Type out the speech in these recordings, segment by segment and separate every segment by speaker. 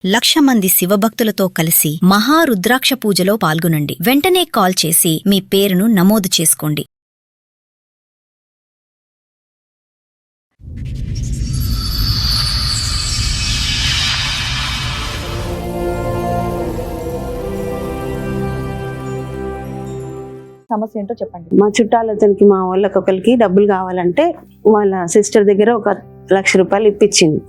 Speaker 1: 1,00,000 మంది శివభక్తులతో కలిసి మహారుద్రాక్ష పూజలో పాల్గొనండి. వెంటనే కాల్ చేసి మీ పేరును నమోదు చేసుకోండి.
Speaker 2: సమస్య ఏంటో చెప్పండి.
Speaker 3: మా చుట్టాలతనికి మా వాళ్ళకి ఒకరికి డబ్బులు కావాలంటే వాళ్ళ సిస్టర్ దగ్గర ఒక 1,00,000 రూపాయలు ఇప్పించింది.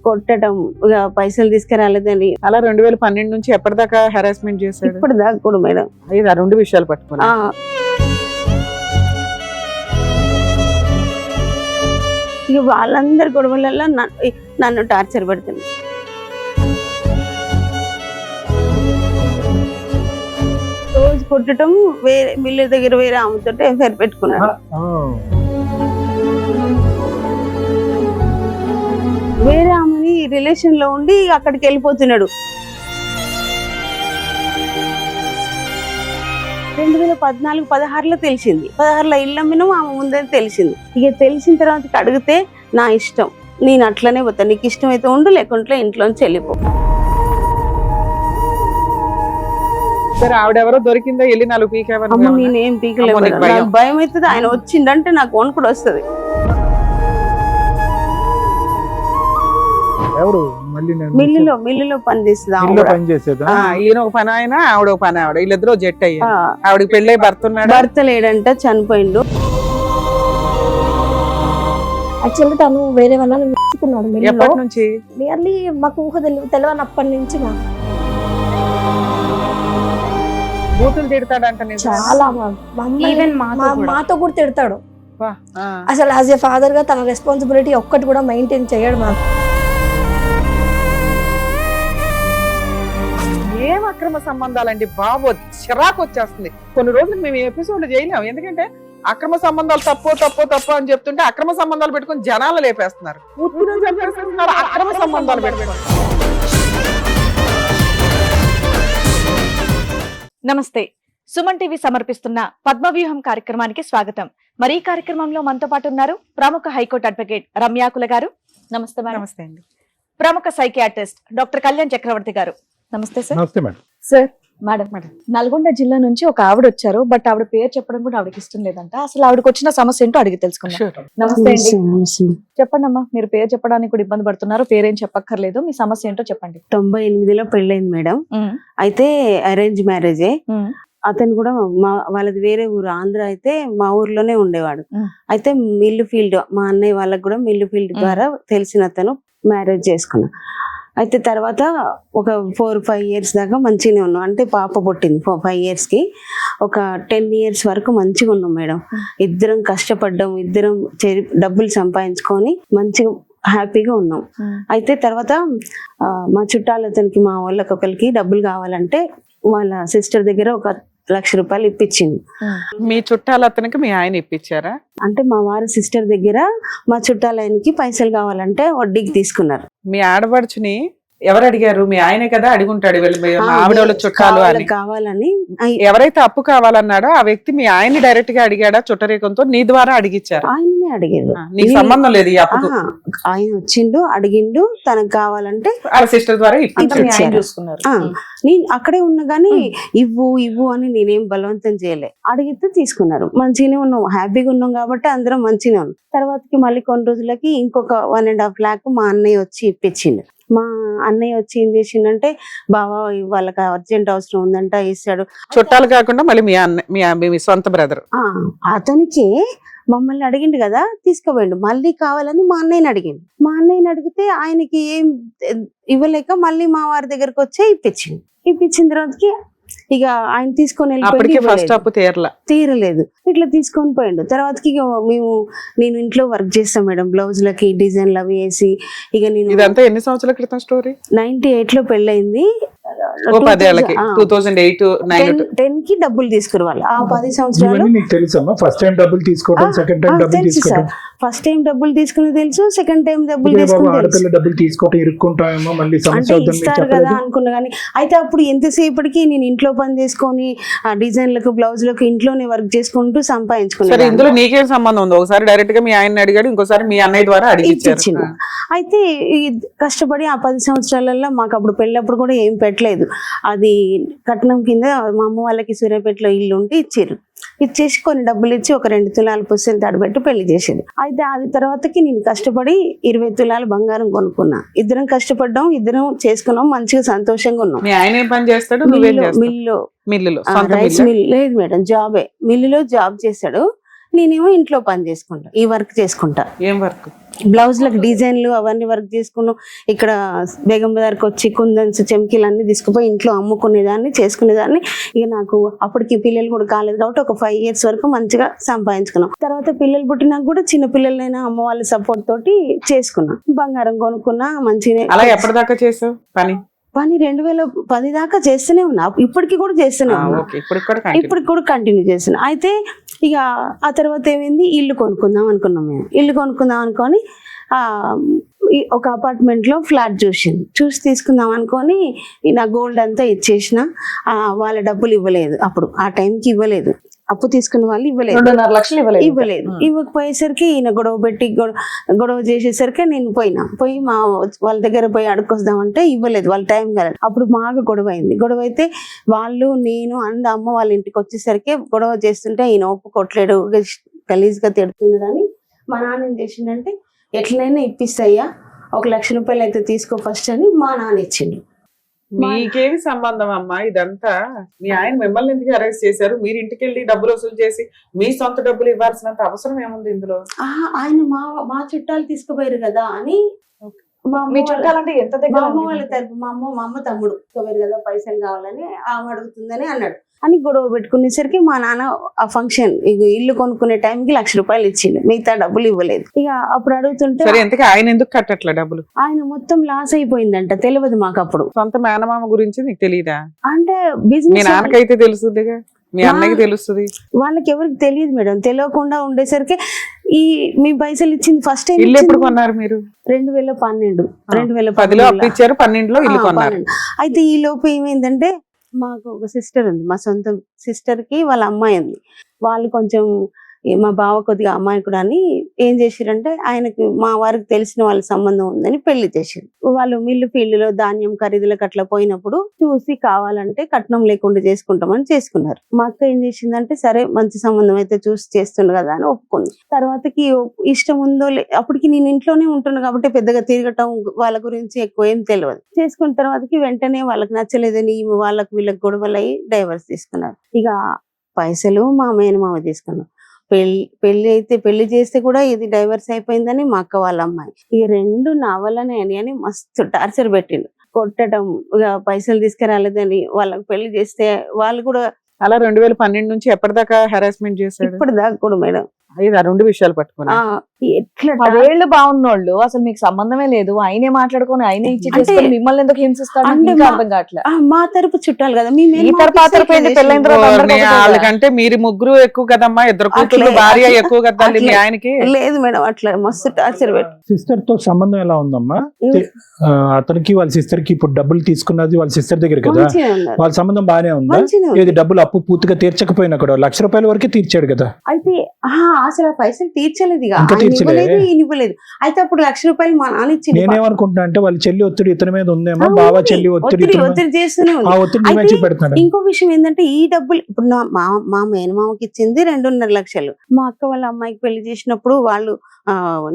Speaker 3: కొట్టడం, ఇక పైసలు తీసుకురాలేదని
Speaker 4: అలా 2012 నుంచి ఎప్పటిదాకా హెరాస్మెంట్ చేశాడు?
Speaker 3: ఇప్పుడు దాకా కూడా మేడం
Speaker 4: ఇది ఆ రెండు విషయాలు పట్టుకున్నా.
Speaker 3: ఇక వాళ్ళందరి గొడవలలో నన్ను టార్చర్ పెడుతుంది. రోజు కొట్టడం, వేరే మిల్లు దగ్గర వేరే ఆమెతో ఎఫ్ఐఆర్ పెట్టుకున్నాడు. వేరే ఆమెని రిలేషన్ లో ఉండి అక్కడికి వెళ్ళిపోతున్నాడు. 2014-16లో తెలిసింది. 16లో ఇల్లు అమ్మినాం, ఆమె ముందే తెలిసింది. ఇక తెలిసిన తర్వాత అడిగితే నా ఇష్టం, నేను అట్లనే పోతా, నీకు ఇష్టం అయితే ఉండు, లేకుంటే ఇంట్లోంచి వెళ్ళిపో.
Speaker 4: సరే, ఆవిడెవరో దొరికిందా? వెళ్ళి 4 పీకేవరు?
Speaker 3: నేనేం పీకలేదు, నాకు భయం అవుతుంది. ఆయన వచ్చిందంటే నాకు వన్ కూడా వస్తుంది. మిల్లులో పని చేస్తుంది.
Speaker 4: ఈయన ఒక పని ఆయన, ఆవిడ ఒక పని ఆవిడ, వీళ్ళిద్దరూ జెట్ అయ్యారు. ఆవిడకి పెళ్ళై భర్త
Speaker 3: లేడంట, చనిపోయిండు.
Speaker 2: యాక్చువల్లీ తను వేరే వాళ్ళని మెచ్చుకున్నాడు.
Speaker 4: ఎప్పటి నుంచి?
Speaker 2: నియర్లీ మాకు ఊహ తెలియనప్పటి నుంచి
Speaker 4: బూతులు తిడతాడంట.
Speaker 2: చాలా మాతో కూడా తిడతాడు. అసలు యాజ్ ఏ ఫాదర్ గా తన రెస్పాన్సిబిలిటీ ఒక్కటి కూడా మెయింటైన్ చేయడు. మాకు
Speaker 4: ఏం అక్రమ సంబంధాలండి బాబు, చిరాకు వచ్చేస్తుంది. కొన్ని రోజులు మేము ఎపిసోడ్ చేయలేము, ఎందుకంటే అక్రమ సంబంధాలు తప్పు అని చెప్తుంటే అక్రమ సంబంధాలు పెట్టుకుని జనాలు లేపేస్తున్నారు. అక్రమ సంబంధాలు పెట్టుకుని.
Speaker 5: నమస్తే, సుమన్ టీవీ సమర్పిస్తున్న పద్మవ్యూహం కార్యక్రమానికి స్వాగతం. మరి ఈ కార్యక్రమంలో మనతో పాటు ఉన్నారు ప్రముఖ హైకోర్టు అడ్వకేట్ రమ్యాకుల గారు. నమస్తే మేడం.
Speaker 4: నమస్తే అండి.
Speaker 5: ప్రముఖ సైకియాట్రిస్ట్ డాక్టర్ కళ్యాణ్ చక్రవర్తి గారు. నమస్తే సార్.
Speaker 6: నమస్తే మేడం.
Speaker 5: సార్, మేడం నల్గొండ జిల్లా నుంచి ఒక ఆవిడ వచ్చారు, బట్ ఆవిడ పేరు చెప్పడం కూడా ఆవిడకి ఇష్టం లేదంట. అసలు ఆవిడకి వచ్చిన సమస్య ఏంటో అడిగి తెలుసుకున్నాం. నమస్తే అండి. చెప్పండి అమ్మా, మీరు పేరు చెప్పడానికి కూడా ఇబ్బంది పడుతున్నారు. పేరేం చెప్పక్కర్లేదు, మీ సమస్య ఏంటో చెప్పండి.
Speaker 3: 98లో పెళ్ళైంది మేడం. అయితే అరేంజ్ మ్యారేజే. అతను కూడా వాళ్ళది వేరే ఊరు, ఆంధ్ర. అయితే మా ఊర్లోనే ఉండేవాడు. అయితే మిల్లు ఫీల్డ్, మా అన్నయ్య వాళ్ళకి కూడా మిల్లు ఫీల్డ్ ద్వారా తెలిసిన అతను మ్యారేజ్ చేసుకున్నా. అయితే తర్వాత ఒక 4-5 ఇయర్స్ దాకా మంచిగానే ఉన్నాం. అంటే పాప పుట్టింది 5 ఇయర్స్ కి. ఒక 10 ఇయర్స్ వరకు మంచిగా ఉన్నాం మేడం. ఇద్దరం కష్టపడ్డాం, ఇద్దరం డబ్బులు సంపాదించుకొని మంచిగా హ్యాపీగా ఉన్నాం. అయితే తర్వాత మా చుట్టాలతనికి మా వాళ్ళకి ఒకరికి డబ్బులు కావాలంటే వాళ్ళ సిస్టర్ దగ్గర ఒక 1,00,000 రూపాయలు ఇప్పించింది.
Speaker 4: మీ చుట్టాలతనికి మీ ఆయన ఇప్పించారా?
Speaker 3: అంటే మా వారి సిస్టర్ దగ్గర మా చుట్టాలకి పైసలు కావాలంటే వడ్డీకి తీసుకున్నారు.
Speaker 4: మీ ఆడపడుచుని ఎవరు అడిగారు? మీ ఆయనే కదా అడుగుంటాడు, ఆవిడ వాళ్ళ చుట్టాలు అని
Speaker 3: కావాలని.
Speaker 4: ఎవరైతే అప్పు కావాలన్నాడో ఆ వ్యక్తి మీ ఆయన్ని డైరెక్ట్ గా అడిగాడా? చుట్టరేకంతో నీ ద్వారా అడిగిచ్చారు?
Speaker 3: ఆయననే అడిగారు.
Speaker 4: నీకు సంబంధం లేదు ఈ అప్పుకు?
Speaker 3: ఆయన వచ్చిండు, అడిగిండు, తనకు కావాలంటే
Speaker 4: వాళ్ళ సిస్టర్ ద్వారా
Speaker 5: చూసుకున్నారు.
Speaker 3: నేను అక్కడే ఉన్నా గానీ ఇవ్వు అని నేనేం బలవంతం చేయలే. అడిగితే తీసుకున్నారు. మంచిగానే ఉన్నాం, హ్యాపీగా ఉన్నాం కాబట్టి అందరం మంచిగానే ఉన్నాం. తర్వాతకి మళ్ళీ కొన్ని రోజులకి ఇంకొక 1.5 lakh మా అన్నయ్య వచ్చి ఇప్పించిండు. మా అన్నయ్య వచ్చి ఏం చేసిండంటే, బావా వాళ్ళకి అర్జెంట్ అవసరం ఉందంట, ఇస్తాడు.
Speaker 4: చుట్టాలు కాకుండా మళ్ళీ మీ సొంత బ్రదర్
Speaker 3: అతనికి మమ్మల్ని అడిగిండు కదా, తీసుకుపోయిండు. మళ్ళీ కావాలని మా అన్నయ్యని అడిగిండు. మా అన్నయ్యని అడిగితే ఆయనకి ఏం ఇవ్వలేక మళ్ళీ మా వారి దగ్గరకు వచ్చే ఇప్పించిన తర్వాతకి ఇక ఆయన తీసుకొని తీరలేదు, ఇట్లా తీసుకొని పోయిండు. తర్వాతకి ఇక నేను ఇంట్లో వర్క్ చేస్తాను మేడం, బ్లౌజులకి డిజైన్లు అవి వేసి. ఇక నేను
Speaker 4: ఇదంతా ఎన్ని సంవత్సరాల క్రితం స్టోరీ?
Speaker 3: 98లో పెళ్ళయింది.
Speaker 4: ఓ 10 ఏళ్ళకి 2008 9
Speaker 3: 10 కి డబ్బులు తీసుకురావాలి. ఆ 10 సంవత్సరాలు
Speaker 6: ఇవన్నీ నీకు తెలుసమ్మా? ఫస్ట్ టైం డబ్బులు తీసుకోవడం, సెకండ్ టైం డబ్బులు
Speaker 3: తెలుసు సార్.
Speaker 6: తీసుకోవడం.
Speaker 3: ఫస్ట్ టైం డబ్బులు తీసుకుని తెలుసు, సెకండ్ టైం డబ్బులు
Speaker 6: ఇదే బాబు
Speaker 3: తీసుకుని తెలుసు.
Speaker 6: ఆడపిల్ల డబ్బులు తీసుకోవటం ఇరుక్కుంటామేమో, మళ్ళీ
Speaker 3: అంటే
Speaker 6: సమస్య అవుతుందని
Speaker 3: ఇస్తారు కదా
Speaker 6: చెప్పలేదు.
Speaker 3: అనుకున్నా కానీ అయితే అప్పుడు ఎంతసేపటికి నేను ఇంట్లో పని చేసుకొని ఆ డిజైన్లకు బ్లౌజులకు ఇంట్లోనే వర్క్ చేసుకుంటూ
Speaker 4: సరే
Speaker 3: సంపాదించుకున్నాను.
Speaker 4: ఇందులో నీకేం సంబంధం ఉంది? ఒకసారి డైరెక్ట్ గా మీ ఆయన అడిగాడు, ఇంకోసారి మీ అన్నయ్య ద్వారా అడిగిచ్చారు.
Speaker 3: ఇచ్చిండు. అయితే ఈ కష్టపడి ఆ 10 సంవత్సరాలలో మాకు అప్పుడు పెళ్ళప్పుడు కూడా ఏం పెట్టలేదు. అది కట్నం కింద మా అమ్మ వాళ్ళకి సూర్యాపేటలో ఇల్లు ఉంటే ఇచ్చారు. ఇచ్చేసి కొన్ని డబ్బులు ఇచ్చి ఒక 2 తులాలు పుస్తలు తడబెట్టి పెళ్లి చేసేది. అయితే అది తర్వాతకి నేను కష్టపడి 20 తులాలు బంగారం కొనుక్కున్నా. ఇద్దరం కష్టపడ్డాం, ఇద్దరం చేసుకున్నాం, మంచిగా సంతోషంగా ఉన్నాం.
Speaker 4: మీ ఆయన ఏం పని చేస్తాడు, నువ్వేం చేస్తావు?
Speaker 3: మిల్లులో
Speaker 4: సొంత
Speaker 3: రైస్
Speaker 4: మిల్లా?
Speaker 3: మిల్ లేదు మేడం, జాబే. మిల్లులో జాబ్ చేస్తాడు, నేనేమో ఇంట్లో పని చేసుకుంటా, ఈ వర్క్ చేసుకుంటా.
Speaker 4: ఏం వర్క్?
Speaker 3: బ్లౌజ్లకు డిజైన్లు అవన్నీ వర్క్ చేసుకున్నాం. ఇక్కడ బేగం బజార్కి వచ్చి కుందన్స్ చెమ్కీలు అన్ని తీసుకుపోయి ఇంట్లో అమ్ముకునేదాన్ని, చేసుకునేదాన్ని. ఇక నాకు అప్పటికి పిల్లలు కూడా కాలేదు కాబట్టి ఒక 5 years వరకు మంచిగా సంపాదించుకున్నాం. తర్వాత పిల్లలు పుట్టినాక కూడా చిన్న పిల్లలైనా అమ్మ వాళ్ళ సపోర్ట్ తోటి చేసుకున్నాం. బంగారం కొనుక్కున్నా మంచిగా.
Speaker 4: అలా ఎప్పటిదాకా చేసావు పని?
Speaker 3: 2010 దాకా చేస్తూనే ఉన్నా, ఇప్పటికి కూడా చేస్తూనే ఉన్నా,
Speaker 4: ఓకే, ఇప్పుడు
Speaker 3: కూడా కంటిన్యూ చేస్తున్నా. అయితే ఇక ఆ తర్వాత ఏమైంది, ఇల్లు కొనుక్కుందాం అనుకున్నాం. మేము ఇల్లు కొనుక్కుందాం అనుకొని ఒక అపార్ట్మెంట్ లో ఫ్లాట్ చూసి తీసుకుందాం అనుకొని నా గోల్డ్ అంతా ఇచ్చేసిన. వాళ్ళ డబ్బులు ఇవ్వలేదు, అప్పుడు ఆ టైంకి ఇవ్వలేదు. అప్పు తీసుకున్న వాళ్ళు ఇవ్వలేదు,
Speaker 5: 2.5 లక్షలు
Speaker 3: ఇవ్వలేదు. ఇవ్వకపోయేసరికి ఈయన గొడవ పెట్టి గొడవ చేసేసరికి నేను పోయి వాళ్ళ దగ్గర పోయి అడుక్కొస్తామంటే ఇవ్వలేదు, వాళ్ళ టైం కాలేదు. అప్పుడు బాగా గొడవ అయింది. గొడవ అయితే వాళ్ళు నేను అమ్మ వాళ్ళ ఇంటికి వచ్చేసరికి గొడవ చేస్తుంటే ఈయన ఒప్పుకోట్లేడు, గలీజ్గా తిడుతున్నాడని మా నాన్న ఏం చేసిండంటే ఎట్లనైనా ఇప్పిస్తాయ్యా, 1 లక్ష రూపాయలు అయితే తీసుకో ఫస్ట్ అని మా నాన్న ఇచ్చిండు.
Speaker 4: మీకేమి సంబంధం అమ్మా ఇదంతా? మీ ఆయన మిమ్మల్ని ఎందుకు అరెస్ట్ చేశారు? మీరు ఇంటికి వెళ్ళి డబ్బులు వసూలు చేసి మీ సొంత డబ్బులు ఇవ్వాల్సినంత అవసరం ఏముంది ఇందులో?
Speaker 3: ఆయన మా చుట్టాలు తీసుకుపోయారు కదా అని.
Speaker 5: మీ చుట్టాలంటే ఎంత దగ్గర?
Speaker 3: మా అమ్మ వాళ్ళ తరపు మా అమ్మ తమ్ముడు తీసుకుపోయారు కదా, పైసలు కావాలని ఆమె అడుగుతుందని అన్నాడు అని గొడవ పెట్టుకునేసరికి మా నాన్న ఆ ఫంక్షన్ ఇల్లు కొనుక్కునే టైంకి 1 లక్ష రూపాయలు ఇచ్చిండు, మిగతా డబ్బులు ఇవ్వలేదు. ఇక అప్పుడు అడుగుతుంటే
Speaker 4: ఆయన ఎందుకు కట్టట్లే డబ్బులు?
Speaker 3: ఆయన మొత్తం లాస్ అయిపోయిందంట, తెలియదు మాకు అప్పుడు.
Speaker 4: సొంత మేనమామ గురించి నీకు తెలియదా?
Speaker 3: అంటే
Speaker 4: మీ
Speaker 3: బిజినెస్
Speaker 4: నాన్నకైతే తెలుస్తుందిగా, మీ అన్నకి తెలుస్తుంది.
Speaker 3: వాళ్ళకి ఎవరికి తెలియదు మేడం. తెలియకుండా ఉండేసరికి మీ పైసలు ఇచ్చింది ఫస్ట్ టైం.
Speaker 4: ఇల్లు ఎప్పుడు కొన్నారు మీరు?
Speaker 3: 2012
Speaker 4: 10లో అప్పు ఇచ్చారు, 12లో ఇల్లు కొన్నారు.
Speaker 3: అయితే ఈ లోపు ఏమైందంటే మాకు ఒక సిస్టర్ ఉంది, మా సొంత సిస్టర్ కి వాళ్ళ అమ్మాయి ఉంది. వాళ్ళు కొంచెం మా బావ కొద్దిగా అమాయకుడు అని ఏం చేసిరంటే ఆయనకి మా వారికి తెలిసిన వాళ్ళ సంబంధం ఉందని పెళ్లి చేసారు. వాళ్ళు మిల్లు ఫీల్డ్ లో ధాన్యం ఖరీదులకు అట్లా పోయినప్పుడు చూసి కావాలంటే కట్నం లేకుండా చేసుకుంటామని చేసుకున్నారు. మా అక్క ఏం చేసిందంటే సరే మంచి సంబంధం అయితే చూసి చేస్తుండ కదా అని ఒప్పుకుంది. తర్వాతకి ఇష్టం ఉందో అప్పటికి నేను ఇంట్లోనే ఉంటున్నా కాబట్టి పెద్దగా తిరగటం వాళ్ళ గురించి ఎక్కువ ఏం తెలియదు. చేసుకున్న తర్వాతకి వెంటనే వాళ్ళకి నచ్చలేదని వీళ్ళకి గొడవలు అయ్యి డైవర్స్ తీసుకున్నారు. ఇక పైసలు మా మేనమామ తీసుకున్నాం. పెళ్లి చేస్తే కూడా ఇది డైవర్స్ అయిపోయిందని మా అక్క వాళ్ళ అమ్మాయి. ఈ 2 నా వల్లనే అని మస్తు టార్చర్ పెట్టిండు, కొట్టడం, ఇక పైసలు తీసుకురాలేదని. వాళ్ళకి పెళ్లి చేస్తే వాళ్ళు కూడా
Speaker 4: అలా 2012 నుంచి ఎప్పటిదాకా హెరాస్మెంట్ చేశాడు?
Speaker 3: ఇప్పటిదాకా కూడా మేడం.
Speaker 4: ఆ 2 విషయాలు పట్టుకున్నా.
Speaker 3: ఎట్లా
Speaker 5: 10 ఏళ్ళు బాగున్నోళ్ళు అసలు మీకు సంబంధమే లేదు, ఆయనే మాట్లాడుకొని ఆయనే ఇచ్చి చేసుకొని మిమ్మల్ని ఎందుకు హింసిస్తాడు
Speaker 3: అంటే
Speaker 5: ఇంకా అర్థం కావట్లే.
Speaker 3: మా తరపు చుట్టాలు కదా,
Speaker 5: ఈ తరపు పెళ్ళైన తర్వాత అందరికీ ఒకటే కదా.
Speaker 4: వాళ్ళకంటే మీరు ముగ్గురు ఎక్కువ కదమ్మా, 2 కూతురు భార్య ఎక్కువ కదా మీ ఆయనకి.
Speaker 3: లేదు మేడం, అట్లా మస్తు టార్చర్ పెట్టి.
Speaker 6: సిస్టర్ తో సంబంధం ఎలా ఉందమ్మా? అతనికి వాళ్ళ సిస్టర్ కి ఇప్పుడు డబ్బులు తీసుకున్నది వాళ్ళ సిస్టర్ దగ్గర కదా, వాళ్ళ సంబంధం బానే ఉందా? ఏది డబ్బులు అప్పు పూర్తిగా తీర్చకపోయినా కూడా 1 లక్ష రూపాయల వరకే తీర్చాడు కదా.
Speaker 3: అయితే అసలు ఆ పైసలు తీర్చలేదు, ఇవ్వలేదు. అయితే అప్పుడు 1 లక్ష రూపాయలు మా నాన్న ఇచ్చింది.
Speaker 6: నేనేమనుకుంటున్నా అంటే వాళ్ళ చెల్లి ఒత్తిడి ఇతని మీద ఉందేమో, బావ చెల్లి ఒత్తిడి
Speaker 3: చేస్తూనే
Speaker 6: పెడుతున్నాడు.
Speaker 3: ఇంకో విషయం ఏంటంటే ఈ డబ్బులు ఇప్పుడు మా మేనమామకి ఇచ్చింది 2.5 లక్షలు. మా అక్క వాళ్ళ అమ్మాయికి పెళ్లి చేసినప్పుడు వాళ్ళు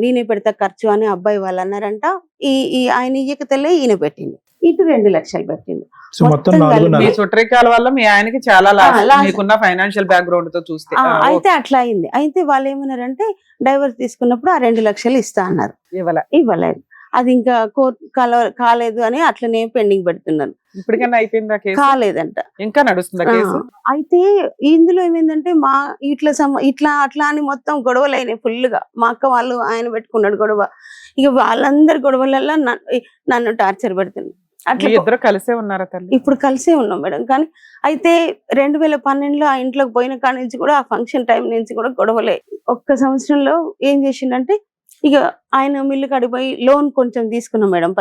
Speaker 3: నేనే పెడతా ఖర్చు అని అబ్బాయి వాళ్ళు అన్నారంట. ఆయన ఇయ్యక తెల్లే ఈయన పెట్టింది, ఇటు 2 లక్షలు పెట్టింది.
Speaker 4: మీ చుట్టరికాల వల్ల మీ ఆయనకి చాలా మీకున్న ఫైనాన్షియల్ బ్యాక్గ్రౌండ్ తో చూస్తే
Speaker 3: అయితే అట్లా అయింది. అయితే వాళ్ళు ఏమన్నారంటే డైవర్స్ తీసుకున్నప్పుడు ఆ 2 లక్షలు ఇస్తా అన్నారు, ఇవ్వలేదు. అది ఇంకా కోర్టు కాలేదు అని అట్లనే పెండింగ్ పెడుతున్నారు.
Speaker 4: ఇప్పటికైనా అయిపోయిందా కేసు?
Speaker 3: కాలేదంట,
Speaker 4: ఇంకా నడుస్తుందా కేసు?
Speaker 3: అయితే ఇందులో ఏమైందంటే మా ఇట్లా అట్లా అని మొత్తం గొడవలు అయినాయి ఫుల్ గా. మా అక్క వాళ్ళు ఆయన పెట్టుకున్నాడు గొడవ. ఇక వాళ్ళందరి గొడవలలో నన్ను టార్చర్ పెడుతున్నాడు. అట్లా
Speaker 4: ఇద్దరు కలిసే ఉన్నారా తల్లి?
Speaker 3: ఇప్పుడు కలిసే ఉన్నాం మేడం. కానీ అయితే 2012లో ఆ ఇంట్లోకి పోయిన కాడి నుంచి కూడా ఆ ఫంక్షన్ టైం నుంచి కూడా గొడవలే. ఒక్క సంవత్సరంలో ఏం చేసిండంటే ఇక ఆయన మిల్లు కడిపోయి లోన్ కొంచెం తీసుకున్నాం మేడం.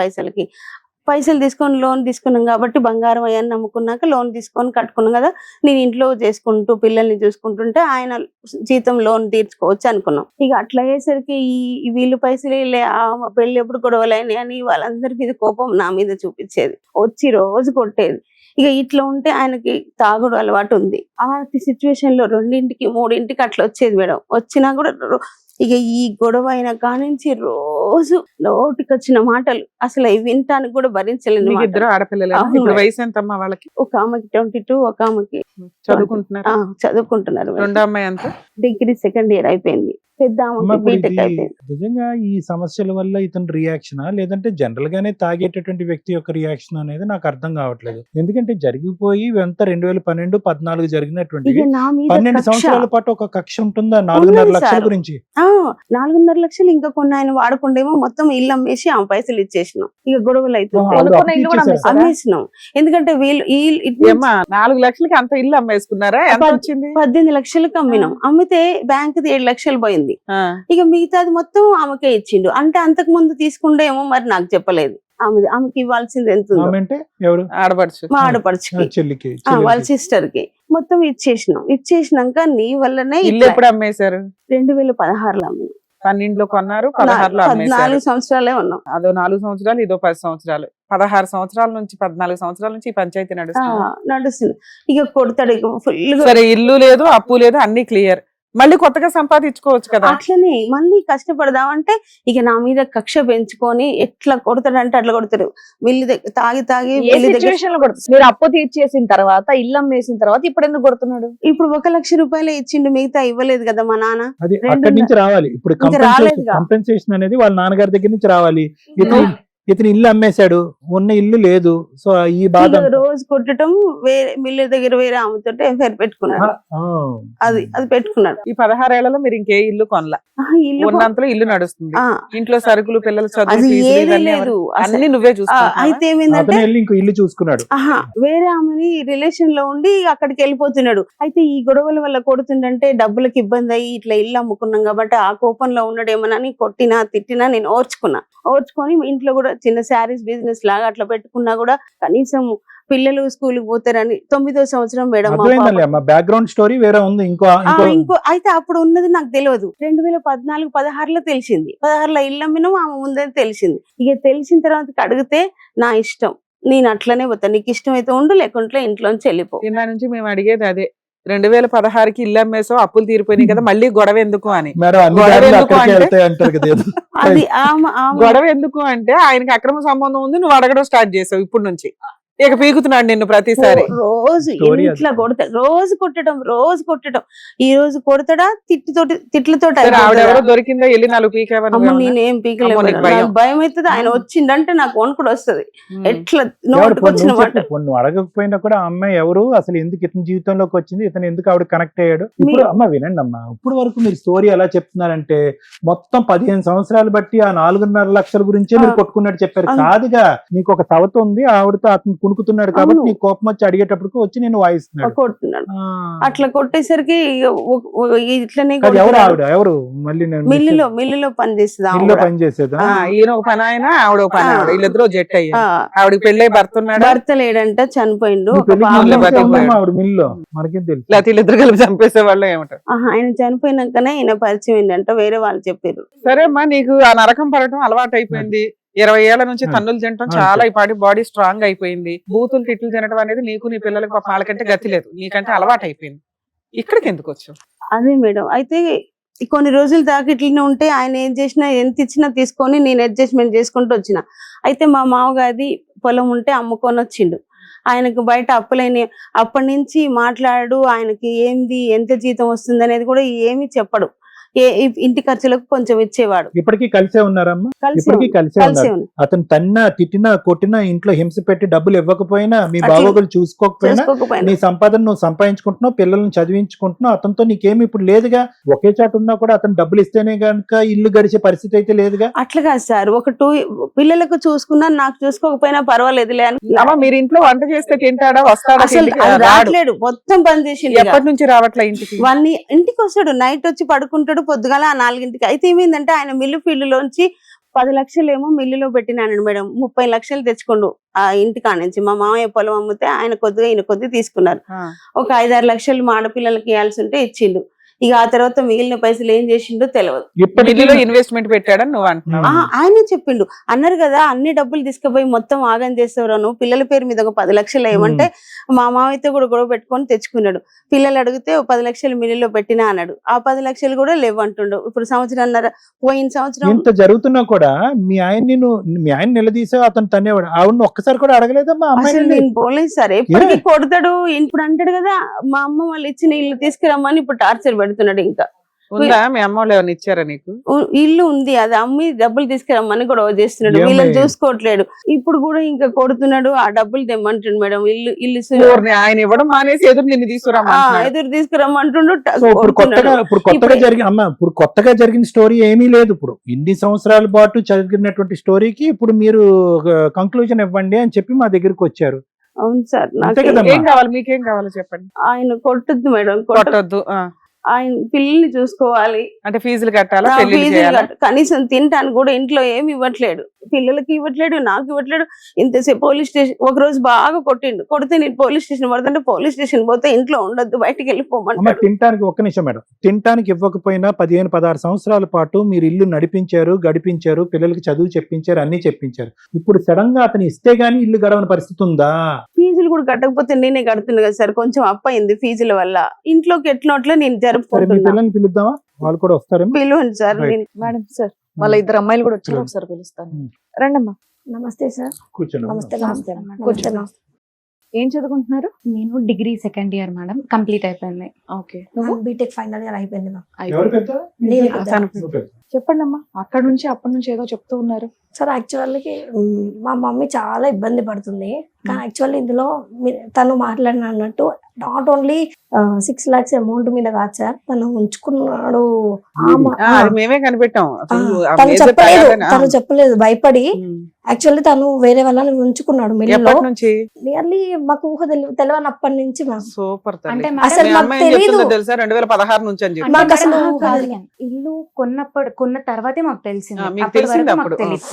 Speaker 3: పైసలు తీసుకొని లోన్ తీసుకున్నాం కాబట్టి బంగారం అయ్యాన్ని నమ్ముకున్నాక లోన్ తీసుకొని కట్టుకున్నాం కదా, నేను ఇంట్లో చేసుకుంటూ పిల్లల్ని చూసుకుంటుంటే ఆయన జీతం లోన్ తీర్చుకోవచ్చు అనుకున్నాం. ఇక అట్లా అయ్యేసరికి ఈ వీళ్ళు పైసలు పెళ్లి ఎప్పుడు గొడవలైనాయి అని వాళ్ళందరి మీద కోపం నా మీద చూపించేది, వచ్చి రోజు కొట్టేది. ఇక ఇట్లా ఉంటే ఆయనకి తాగుడు అలవాటు ఉంది. ఆ సిచ్యువేషన్ లో 2ంటికి 3ంటికి అట్లా వచ్చేది మేడం. వచ్చినా కూడా ఇక ఈ గొడవ అయిన కానించి రోజు నోటికి వచ్చిన మాటలు అసలు అవి వినటానికి కూడా భరించలేను.
Speaker 4: ఇద్దరు ఆడపిల్లలు. వయసు ఎంతమ్మా వాళ్ళకి?
Speaker 3: ఒక ఆమెకి 22, ఒక ఆమెకి చదువుకుంటున్నారు.
Speaker 4: రెండో అమ్మాయి అంతా
Speaker 3: డిగ్రీ 2nd ఇయర్ అయిపోయింది. పెద్ద ఆమెకి బీటెక్ అయిపోయింది.
Speaker 6: నిజంగా ఈ సమస్యల వల్ల ఇతని రియాక్షన్ లేదంటే జనరల్ గానే తాగేటటువంటి వ్యక్తి యొక్క రియాక్షన్ అనేది నాకు అర్థం కావట్లేదు. ఎందుకంటే జరిగిపోయి ఇవంతా 2012-14 జరిగినటువంటి 12 సంవత్సరాల పాటు ఒక కక్ష ఉంటుందా? 4.5 లక్షల గురించి
Speaker 3: 4.5 లక్షలు ఇంకా కొన్ని ఆయన వాడకుండేమో మొత్తం ఇల్లు అమ్మేసి ఆమె పైసలు ఇచ్చేసినాం. ఇక గొడవలు అయితే అమ్మేసినాం. ఎందుకంటే వీళ్ళు
Speaker 4: 4 లక్షలకి అంత ఇల్లు అమ్మేసుకున్నారా?
Speaker 3: 18 లక్షలకు అమ్మినాం. అమ్మితే బ్యాంక్ 7 లక్షలు పోయింది. ఇక మిగతాది మొత్తం ఆమెకే ఇచ్చిండు. అంటే అంతకు ముందు తీసుకుండేమో మరి నాకు చెప్పలేదు. ఆమెకి ఇవ్వాల్సింది ఎంత ఉందో మా ఆడపడుచుకి వాళ్ళ సిస్టర్ కి మొత్తం ఇచ్చేసినాం. ఇచ్చేసినాక నీ వల్లనే
Speaker 4: ఇల్లు ఎప్పుడు అమ్మేశారు?
Speaker 3: 2016లో అమ్మినాం.
Speaker 4: 12లో కొన్నారు, 16లో
Speaker 3: 14 సంవత్సరాలే ఉన్నాం.
Speaker 4: అదో 4 సంవత్సరాలు, ఇదో 10 సంవత్సరాలు. 16 సంవత్సరాల నుంచి 14 సంవత్సరాల నుంచి ఈ పంచాయతీ
Speaker 3: నడుస్తుంది. ఇక కొడతాడు ఇక ఫుల్.
Speaker 4: సరే, ఇల్లు లేదు, అప్పు లేదు, అన్ని క్లియర్. మళ్ళీ కొత్తగా సంపాదించుకోవచ్చు కదా.
Speaker 3: అట్లనే మళ్ళీ కష్టపడదామంటే ఇక నా మీద కక్ష పెంచుకొని ఎట్లా కొడతాడంటే అట్లా కొడతాడు. మిల్లు తాగి
Speaker 5: మీరు అప్పు తీర్చేసిన తర్వాత ఇల్లు అమ్మేసిన తర్వాత ఇప్పుడు ఎందుకు కొడుతున్నాడు?
Speaker 3: ఇప్పుడు 1 లక్ష రూపాయలు ఇచ్చిండు, మిగతా ఇవ్వలేదు కదా మా నాన్న.
Speaker 6: అక్కడి నుంచి రావాలి. ఇప్పుడు కంపెన్సేషన్ అనేది వాళ్ళ నాన్నగారి దగ్గర నుంచి రావాలి. ఇతను ఇల్లు అమ్మేశాడు, ఉన్న ఇల్లు లేదు. సో ఈ బాధ
Speaker 3: రోజు కొట్టడం, వేరే మిల్లు దగ్గర వేరే ఆమెతోటి ఎఫ్ఐఆర్ పెట్టుకున్నాడు. అది పెట్టుకున్నాడు.
Speaker 4: ఈ 16 ఏళ్లలో మీరు ఇంకే ఇల్లు కొనలా? ఉన్నంతలో ఇల్లు నడుస్తుంది. ఇంట్లో సరుకులు, పిల్లల చదువు
Speaker 3: లేదు,
Speaker 4: అన్ని నువ్వే చూసుకున్నావు.
Speaker 3: అయితే ఏమైందంటే
Speaker 6: ఇంకో ఇల్లు చూసుకున్నాడు.
Speaker 3: వేరే ఆమెని రిలేషన్ లో ఉండి అక్కడికి వెళ్ళిపోతున్నాడు. అయితే ఈ గొడవల వల్ల కొడుతుండంటే డబ్బులకు ఇబ్బంది అయ్యి ఇట్లా ఇల్లు అమ్ముకున్నాం కాబట్టి ఆ కోపంలో ఉన్నాడేమోనని కొట్టినా తిట్టినా నేను ఓర్చుకొని ఇంట్లో కూడా చిన్న శారీస్ బిజినెస్ లాగా అట్లా పెట్టుకున్నా కూడా కనీసం పిల్లలు స్కూల్ కి పోతారని 9వ సంవత్సరం మేడం.
Speaker 6: బ్యాక్గ్రౌండ్ స్టోరీ వేరే ఉంది. ఇంకో
Speaker 3: అయితే అప్పుడు ఉన్నది నాకు తెలియదు. 2014-16లో తెలిసింది. 16లో ఇల్లు అమ్మినాం, ఆమె ముందని తెలిసింది. ఇక తెలిసిన తర్వాత అడిగితే నా ఇష్టం, నేను అట్లనే పోతా, నీకు ఇష్టం అయితే ఉండు, లేకుంటే ఇంట్లోంచి వెళ్ళిపో.
Speaker 4: ఇలా నుంచి మేము అడిగేది అదే. 2016కి ఇల్లు అమ్మేసో అప్పులు తీరిపోయినాయి కదా, మళ్ళీ గొడవ ఎందుకు అని. గొడవ ఎందుకు అంటే ఆయనకి అక్రమ సంబంధం ఉంది, నువ్వు అడగడం స్టార్ట్ చేసావు. ఇప్పుడు నుంచి ఇక పీకుతున్నాడు నిన్ను ప్రతిసారి.
Speaker 3: రోజు ఇట్లా కొడతాడు, రోజు కొట్టడం. ఈ రోజు కొడతాడా తిట్లతో.
Speaker 4: ఆవిడెవరో దొరికిందా? వెళ్ళి 4 పీకేవా?
Speaker 3: నేనేం పీకలేదు, భయం అవుతుంది. ఆయన వచ్చిందంటే నాకు వణుకుడు వస్తుంది. ఎట్లా నోటుకొచ్చిన మాట.
Speaker 6: నువ్వు అడగకపోయినా కూడా అమ్మాయి ఎవరు, అసలు ఎందుకు ఇతని జీవితంలోకి వచ్చింది, ఇతను ఎందుకు ఆవిడ కనెక్ట్ అయ్యాడు. ఇప్పుడు అమ్మ వినండి అమ్మా, ఇప్పుడు వరకు మీరు స్టోరీ ఎలా చెప్తున్నారంటే మొత్తం 15 సంవత్సరాలు బట్టి ఆ 4.5 లక్షల గురించే మీరు కొట్టుకున్నట్టు చెప్పారు. కాదుగా, నీకు ఒక సవత ఉంది, ఆవిడతో అతను కునుకుతున్నాడు కాబట్టి నీ కోపం వచ్చి అడిగేటప్పుడు వచ్చి నేను వాయిస్తున్నాడు,
Speaker 3: కొడుతున్నాడు. అట్లా కొట్టేసరికి ఇట్లనే
Speaker 6: ఎవరు మళ్ళీ
Speaker 3: మిల్లులో
Speaker 6: పనిచేసేదా?
Speaker 4: ఈయన ఒక పని ఆయన, ఆవిడ ఒక పని. వీళ్ళిద్దరూ జెట్ అయ్యారు. ఆవిడకి పెళ్ళై భర్త
Speaker 3: లేడంట, చనిపోయిండు.
Speaker 6: ఆవిడ మిల్లులో మనకేం తెలుసు.
Speaker 4: లేకపోతే వీళ్ళిద్దరు కలిపి చంపేసే వాళ్ళు ఏమంటారు.
Speaker 3: ఆయన చనిపోయినాకనే ఈయన పరిచయం ఏంటంట, వేరే వాళ్ళు చెప్పారు.
Speaker 4: సరే అమ్మా, నీకు ఆ నరకం పడటం అలవాటు అయిపోయింది. 20 ఏళ్ల నుంచి తన్నులు తినటం చాలా, ఈ పాటి బాడీ స్ట్రాంగ్ అయిపోయింది. బూతులు తిట్లు తినడం అనేది నీకు నీ పిల్లలకు వాళ్ళకంటే గతి లేదు, నీకంటే అలవాటు అయిపోయింది. ఇక్కడికి ఎందుకు వచ్చావు?
Speaker 3: అదే మేడం, అయితే కొన్ని రోజులు దాకా ఇట్లనే ఉంటే ఆయన ఏం చేసినా ఎంత ఇచ్చినా తీసుకొని నేను అడ్జస్ట్మెంట్ చేసుకుంటూ వచ్చిన. అయితే మా మామగారి పొలం ఉంటే అమ్ముకొని వచ్చిండు. ఆయనకు బయట అప్పులైన అప్పటి నుంచి మాట్లాడు, ఆయనకి ఏంది ఎంత జీతం వస్తుంది అనేది కూడా ఏమి చెప్పడు. ఇంటి ఖర్చులకు కొంచెం ఇచ్చేవాడు.
Speaker 6: ఇప్పటికీ కలిసే ఉన్నారమ్మా?
Speaker 3: కలిసి
Speaker 6: ఇప్పటికీ కలిసే
Speaker 3: కలిసి
Speaker 6: ఉన్నారు. అతను తన్నా తిట్టినా కొట్టినా ఇంట్లో హింస పెట్టి డబ్బులు ఇవ్వకపోయినా మీ బాగోగులు చూసుకోకపోయినా నీ సంపాదన నువ్వు సంపాదించుకుంటున్నావు, పిల్లల్ని చదివించుకుంటున్నావు, అతనితో నీకేమి ఇప్పుడు లేదుగా. ఒకే చాటు ఉన్నా కూడా అతను డబ్బులు ఇస్తేనే గనుక ఇల్లు గడిచే పరిస్థితి అయితే లేదుగా.
Speaker 3: అట్లా కాదు సార్, ఒక 2 పిల్లలకు చూసుకున్నా నాకు చూసుకోకపోయినా పర్వాలేదులే అని.
Speaker 4: అమ్మ మీరు ఇంట్లో వంట చేస్తే తింటాడా, వస్తాడా?
Speaker 3: అసలు అది రావట్లేదు, మొత్తం బంద్ చేసిండు.
Speaker 4: ఎప్పటి నుంచి రావట్లే ఇంటికి?
Speaker 3: ఇంటికి వస్తాడు, నైట్ వచ్చి పడుకుంటాడు, పొద్దుగాల 4ంటికి. అయితే ఏమైందంటే ఆయన మిల్లు ఫీల్డ్ లోంచి 10 లక్షలు ఏమో మిల్లులో పెట్టినాను మేడం, 30 లక్షలు తెచ్చుకోండు ఆ ఇంటి కాడ నుంచి. మా మామయ్య పొలం అమ్మితే ఆయన కొద్దిగా ఈయన కొద్దిగా తీసుకున్నారు. ఒక 5-6 లక్షలు మా ఆడపిల్లలకి ఇవ్వాల్సి ఉంటే ఇచ్చిండు. ఇక ఆ తర్వాత మిగిలిన పైసలు ఏం చేసిండో తెలియదు.
Speaker 4: ఇప్పటిలో ఇన్వెస్ట్మెంట్ పెట్టాడని నువ్వు అంటున్నావు?
Speaker 3: ఆయనే చెప్పిండు. అన్నారు కదా అన్ని డబ్బులు తీసుకుపోయి మొత్తం ఆగం చేస్తావు నువ్వు, పిల్లల పేరు మీద ఒక 10 లక్షలు ఏమంటే మా మామయ్యతో కూడా గొడవ పెట్టుకొని తెచ్చుకున్నాడు. పిల్లలు అడిగితే 10 లక్షలు మిల్లులో పెట్టినా అన్నాడు. ఆ 10 లక్షలు కూడా లేవు అంటుండు. ఇప్పుడు సంవత్సరం పోయిన సంవత్సరం
Speaker 6: ఇంత జరుగుతున్నా కూడా మీ ఆయన నిలదీసా అతను తనేవాడు. ఆవిడ ఒక్కసారి కూడా అడగలేదమ్మా
Speaker 3: అసలు నేను పోలేదు సార్, ఎప్పటికీ కొడతాడు. ఇప్పుడు అంటాడు కదా మా అమ్మ వాళ్ళు ఇచ్చిన ఇల్లు తీసుకురమ్మని ఇప్పుడు టార్చర్ పెడుతున్నాడు. ఇంకా
Speaker 4: ఉందా? మీ అమ్మ వాళ్ళు ఏమైనా ఇచ్చారా నీకు?
Speaker 3: ఇల్లు ఉంది, అది అమ్మి డబ్బులు తీసుకురమ్మని గొడవ చేస్తున్నాడు. వీళ్ళని చూసుకోవట్లేడు. ఇప్పుడు కూడా ఇంకా కొడుతున్నాడు. ఆ డబ్బులు తెమ్మంటుండు మేడం. ఇల్లు
Speaker 4: ఆయన ఇవ్వడం మానేసి ఎదురు నిన్ను
Speaker 3: ఎదురు తీసుకురమ్మంటుండు.
Speaker 6: ఇప్పుడు కొత్తగా జరిగిన స్టోరీ ఏమీ లేదు. ఇప్పుడు ఇన్ని సంవత్సరాల పాటు జరిగినటువంటి స్టోరీకి ఇప్పుడు మీరు కంక్లూజన్ ఇవ్వండి అని చెప్పి మా దగ్గరికి వచ్చారు.
Speaker 3: అవును సార్.
Speaker 4: ఏం కావాలి, మీకేం కావాలో చెప్పండి.
Speaker 3: ఆయన కొట్టద్దు మేడం,
Speaker 4: కొట్టద్దు.
Speaker 3: ఆయన పిల్లల్ని చూసుకోవాలి.
Speaker 4: అంటే ఫీజులు కట్టాలా?
Speaker 3: కనీసం తినటానికి కూడా ఇంట్లో ఏమి ఇవ్వట్లేడు. పిల్లలకి ఇవ్వట్లేడు, నాకు ఇవ్వట్లేడు. ఇంతసేపు పోలీస్ స్టేషన్ ఒక రోజు బాగా కొట్టిండు. కొడితే నేను పోలీస్ స్టేషన్ పడుతుంటే పోలీస్ స్టేషన్ పోతే ఇంట్లో ఉండొద్దు, బయటికి వెళ్ళిపోమంటాడు.
Speaker 6: తినటానికి ఒక్క నిమిషం మేడం, తినటానికి ఇవ్వకపోయినా 15-16 సంవత్సరాల పాటు మీరు ఇల్లు నడిపించారు, గడిపించారు, పిల్లలకి చదువు చెప్పించారు, అన్ని చెప్పించారు. ఇప్పుడు సడన్ గా అతను ఇస్తే గానీ ఇల్లు గడవని పరిస్థితి ఉందా?
Speaker 3: ఫీజులు కూడా కట్టకపోతే నేనే కడుతున్నా కదా సార్. కొంచెం అప్ అయింది ఫీజుల వల్ల. ఇంట్లోకి ఎట్లా నేను జరుపుకుంటున్నా.
Speaker 6: పిల్లల్ని పిలుద్దామా? వాళ్ళు కూడా వస్తారా?
Speaker 3: పిలువండి సార్.
Speaker 5: మేడం సార్, మళ్ళీ 2 అమ్మాయిలు కూడా వచ్చారు, ఒకసారి పిలుస్తాను. రండమ్మా.
Speaker 2: నమస్తే సార్.
Speaker 6: కూర్చోండి.
Speaker 2: నమస్తే.
Speaker 5: కూర్చోండి. ఏం చదువుకుంటున్నారు?
Speaker 7: నేను degree 2nd year madam, complete అయిపోయింది.
Speaker 5: ఓకే.
Speaker 2: బీటెక్ ఫైనల్ ఇయర్ అయిపోయింది.
Speaker 5: చెప్పండి అమ్మా, అక్కడ నుంచి అప్పటి నుంచి ఏదో చెప్తూ ఉన్నారు
Speaker 2: సార్. యాక్చువల్గా మా మమ్మీ చాలా ఇబ్బంది పడుతుంది. కానీ యాక్చువల్లీ ఇందులో తను మాట్లాడిన అన్నట్టు నాట్ ఓన్లీ 6 lakhs అమౌంట్ మీద కాదు సార్, తను ఉంచుకున్నాడు.
Speaker 4: మేమే కనిపెట్టాం.
Speaker 2: తను చెప్పలేదు, భయపడి. యాక్చువల్లీ తను వేరే వాళ్ళని ఉంచుకున్నాడు మిల్లులో. నియర్లీ మాకు ఊహ తెలియనప్పటి నుంచి.
Speaker 4: సూపర్.
Speaker 2: అసలు మాకు తెలియదు.
Speaker 4: 2016 నుంచి అని చెప్పి
Speaker 2: మాకు అసలు
Speaker 7: ఇల్లు కొన్న తర్వాతే మాకు తెలిసింది.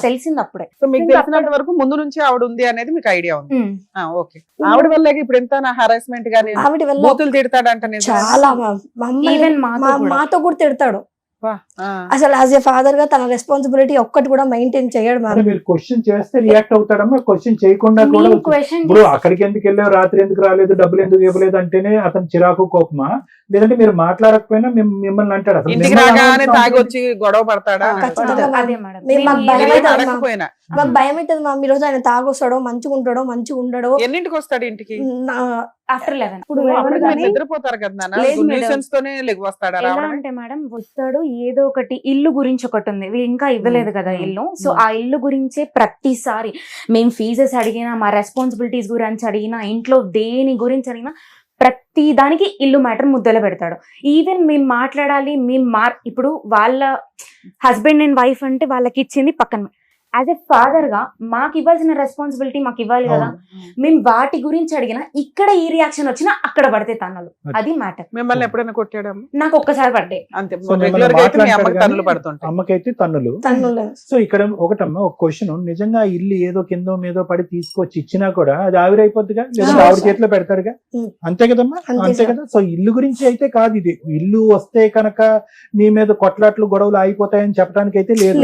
Speaker 7: తెలిసింది అప్పుడే.
Speaker 4: మీకు తెలిసినంత వరకు ముందు నుంచి ఆవిడ ఉంది అనేది మీకు ఐడియా ఉంది. ఓకే. ఆవిడ వల్ల ఇప్పుడు ఎంత హరాస్మెంట్ గానీ
Speaker 2: ఆవిడ వల్ల
Speaker 4: బూతులు తిడతాడంట.
Speaker 2: చాలా మాతో కూడా తిడతాడు. అసలు యాజ్ ఏ ఫాదర్ గా తన రెస్పాన్సిబిలిటీ ఒక్కటి కూడా మెయింటైన్ చేయడం.
Speaker 6: మీరు క్వశ్చన్ చేస్తే రియాక్ట్ అవుతాడమ్మా. క్వశ్చన్ చేయకుండా కూడా ఇప్పుడు అక్కడికి ఎందుకు వెళ్ళావు, రాత్రి ఎందుకు రాలేదు, డబ్బులు ఎందుకు ఇవ్వలేదు అంటేనే అతను చిరాకు, కోపమా? లేదంటే మీరు మాట్లాడకపోయినా మిమ్మల్ని అంటాడు. అసలు
Speaker 4: ఇంటికి రాగానే తాగి వచ్చి గొడవ పడతాడా?
Speaker 2: మాకు భయం అవుతుంది మా. ఈ రోజు ఆయన తాగొస్తాడో, మంచిగా ఉంటాడో, మంచిగా ఉండడో.
Speaker 4: ఎన్నింటికి వస్తాడు ఇంటికి?
Speaker 7: ఆఫ్టర్ 11.
Speaker 4: నిద్రపోతారు కదా.
Speaker 7: అంటే మేడం వస్తాడు, ఏదో ఒకటి ఇల్లు గురించి ఒకటి ఉంది, ఇంకా ఇవ్వలేదు కదా ఇల్లు. సో ఆ ఇల్లు గురించే ప్రతిసారి మేము ఫీజెస్ అడిగినా, మా రెస్పాన్సిబిలిటీస్ గురించి అడిగినా, ఇంట్లో దేని గురించి అడిగినా ప్రతి దానికి ఇల్లు మ్యాటర్ ముద్దలు పెడతాడు. ఈవెన్ మేము మాట్లాడాలి, ఇప్పుడు వాళ్ళ హస్బెండ్ అండ్ వైఫ్ అంటే వాళ్ళకి ఇచ్చింది పక్కన. యాజ్ ఎ ఫాదర్ గా మాకు ఇవ్వాల్సిన రెస్పాన్సిబిలిటీ మాకు ఇవ్వాలి కదా. మేము వాటి గురించి అడిగినా ఇక్కడ ఈ రియాక్షన్ వచ్చినా అక్కడ పడితే తన్నులు. అది మ్యాటర్.
Speaker 4: మిమ్మల్ని ఎప్పుడైనా కొట్టాడా?
Speaker 7: నాకు ఒక్కసారి పడ్డాయి.
Speaker 6: అమ్మకైతే తన్నులు. సో ఇక్కడ ఒకటమ్మా, ఒక క్వశ్చన్. నిజంగా ఇల్లు ఏదో కిందో మీదో పడి తీసుకొచ్చి ఇచ్చినా కూడా అది ఆవిరైపోద్దిగా, లేదా ఆవిడ చేతిలో పెడతాడుగా. అంతే కదమ్మా? అంతే కదా. సో ఇల్లు గురించి అయితే కాదు ఇది. ఇల్లు వస్తే కనుక మీ మీద కొట్లాట్లు, గొడవలు అయిపోతాయని చెప్పడానికి అయితే లేదు.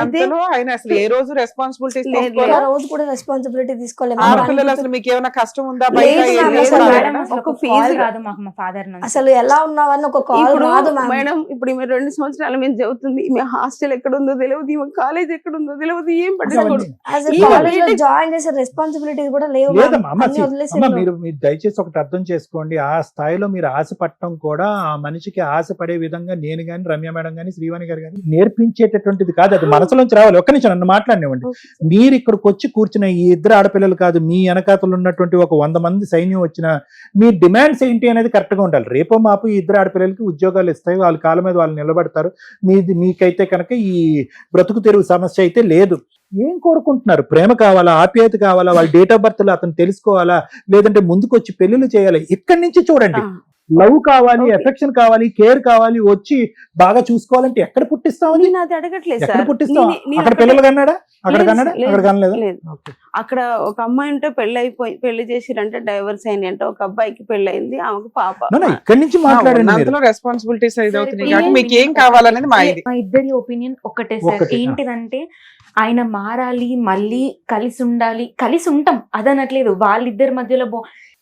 Speaker 4: అంతలో ఆయన అసలు ఏ రోజు రెస్పాన్సిబిలిటీస్
Speaker 3: లేదు,
Speaker 4: తీసుకోవాలి
Speaker 2: ఆ రోజు కూడా రెస్పాన్సిబిలిటీ తీసుకోలేదు
Speaker 4: ఆడపిల్లలు అసలు మీకు ఏమైనా కష్టం ఉందా బయట
Speaker 2: లేదు
Speaker 4: ఏం
Speaker 2: మ్యామ్,
Speaker 4: లేదు
Speaker 2: అసలు
Speaker 4: అలా.
Speaker 7: మేడం అసలు
Speaker 3: ఒక
Speaker 7: ఒక
Speaker 3: ఫీజు
Speaker 7: కాల్ రాదు మాకు మా ఫాదర్ నుంచి.
Speaker 2: అసలు ఎలా ఉన్నావని ఒక కాల్
Speaker 3: ఇప్పుడు
Speaker 2: రాదు మ్యామ్.
Speaker 3: మేడం ఇప్పుడు ఈమె 2 సంవత్సరాల మీద చదువుతుంది, ఈమె హాస్టల్ ఎక్కడ ఉందో తెలియదు, ఈమె కాలేజ్ ఎక్కడ ఉందో తెలియదు, ఏం పట్టించుకోడు.
Speaker 2: అసలు
Speaker 3: ఈ
Speaker 2: కాలేజ్ లో
Speaker 3: బీటెక్
Speaker 2: జాయిన్ చేసే రెస్పాన్సిబిలిటీస్ కూడా లేవు మ్యామ్.
Speaker 6: లేదమ్మా అమ్మ
Speaker 2: అన్ని వదిలేసి
Speaker 6: అమ్మ
Speaker 2: ఉన్నాం.
Speaker 6: మీరు దయచేసి ఒకటి అర్థం చేసుకోండి. ఆ స్థాయిలో మీరు ఆశ పట్టడం కూడా ఆ మనిషికి ఆశ పడే విధంగా నేను కానీ రమ్య మేడం కానీ శ్రీవాణి గారు కానీ నేర్పించేటటువంటిది కాదు. అది మనసులోంచి రావాలి. ఒక్క నిమిషం నన్ను మాట్లాడినివ్వండి. మీరు ఇక్కడికి వచ్చి కూర్చున్న ఈ 2 ఆడపిల్లలు కాదు, మీ వెనకాతలు ఉన్నటువంటి ఒక 100 మంది సైన్యం వచ్చిన మీ డిమాండ్స్ ఏంటి అనేది కరెక్ట్ గా ఉండాలి. రేపో మాపు ఈ 2 ఆడపిల్లలకి ఉద్యోగాలు ఇస్తాయి, వాళ్ళ కాళ్ళ మీద వాళ్ళు నిలబడతారు. మీకైతే కనుక ఈ బ్రతుకు తెరువు సమస్య అయితే లేదు. ఏం కోరుకుంటున్నారు? ప్రేమ కావాలా, ఆప్యాయత కావాలా, వాళ్ళ డేట్ ఆఫ్ బర్త్ అతను తెలుసుకోవాలా, లేదంటే ముందుకు వచ్చి పెళ్లిళ్ళు చేయాలి? ఇక్కడి నుంచి చూడండి. లవ్ కావాలి, ఎఫెక్షన్ కావాలి, కేర్ కావాలి, వచ్చి బాగా చూసుకోవాలంటే ఎక్కడ పుట్టిస్తామని?
Speaker 3: నేను అది అడగట్లేదు
Speaker 6: ఎక్కడ
Speaker 3: సార్.
Speaker 6: పుట్టిస్తాం?
Speaker 3: నేను
Speaker 6: అక్కడ
Speaker 3: ఒకటే-
Speaker 6: పిల్లలు కన్నాడా? అక్కడ
Speaker 3: లేదు,
Speaker 6: కన్నాడా?
Speaker 3: లేదు,
Speaker 6: అక్కడ కనలేదా?
Speaker 3: లేదు.
Speaker 6: ఓకే.
Speaker 3: అక్కడ ఒక అమ్మాయి ఉంటే పెళ్లి చేసిరంటే డైవర్స్ అయింది అంటే, ఒక అబ్బాయికి పెళ్లి అయింది, ఆమెకు పాప.
Speaker 6: ఇక్కడి నుంచి మాట్లాడండి మీరు.
Speaker 4: అందులో రెస్పాన్సిబిలిటీస్ ఇది అవుతున్నాయి
Speaker 7: సరే,
Speaker 4: కాబట్టి మీకు ఏం కావాలనేది మా ఇది.
Speaker 7: మా ఇద్దరి ఒపీనియన్ ఒకటే సార్.
Speaker 6: ఒకటే,
Speaker 7: ఏంటిదంటే ఆయన మారాలి, మళ్ళీ కలిసి ఉండాలి, కలిసి ఉంటాం అదనట్లేదు. వాళ్ళిద్దరి మధ్యలో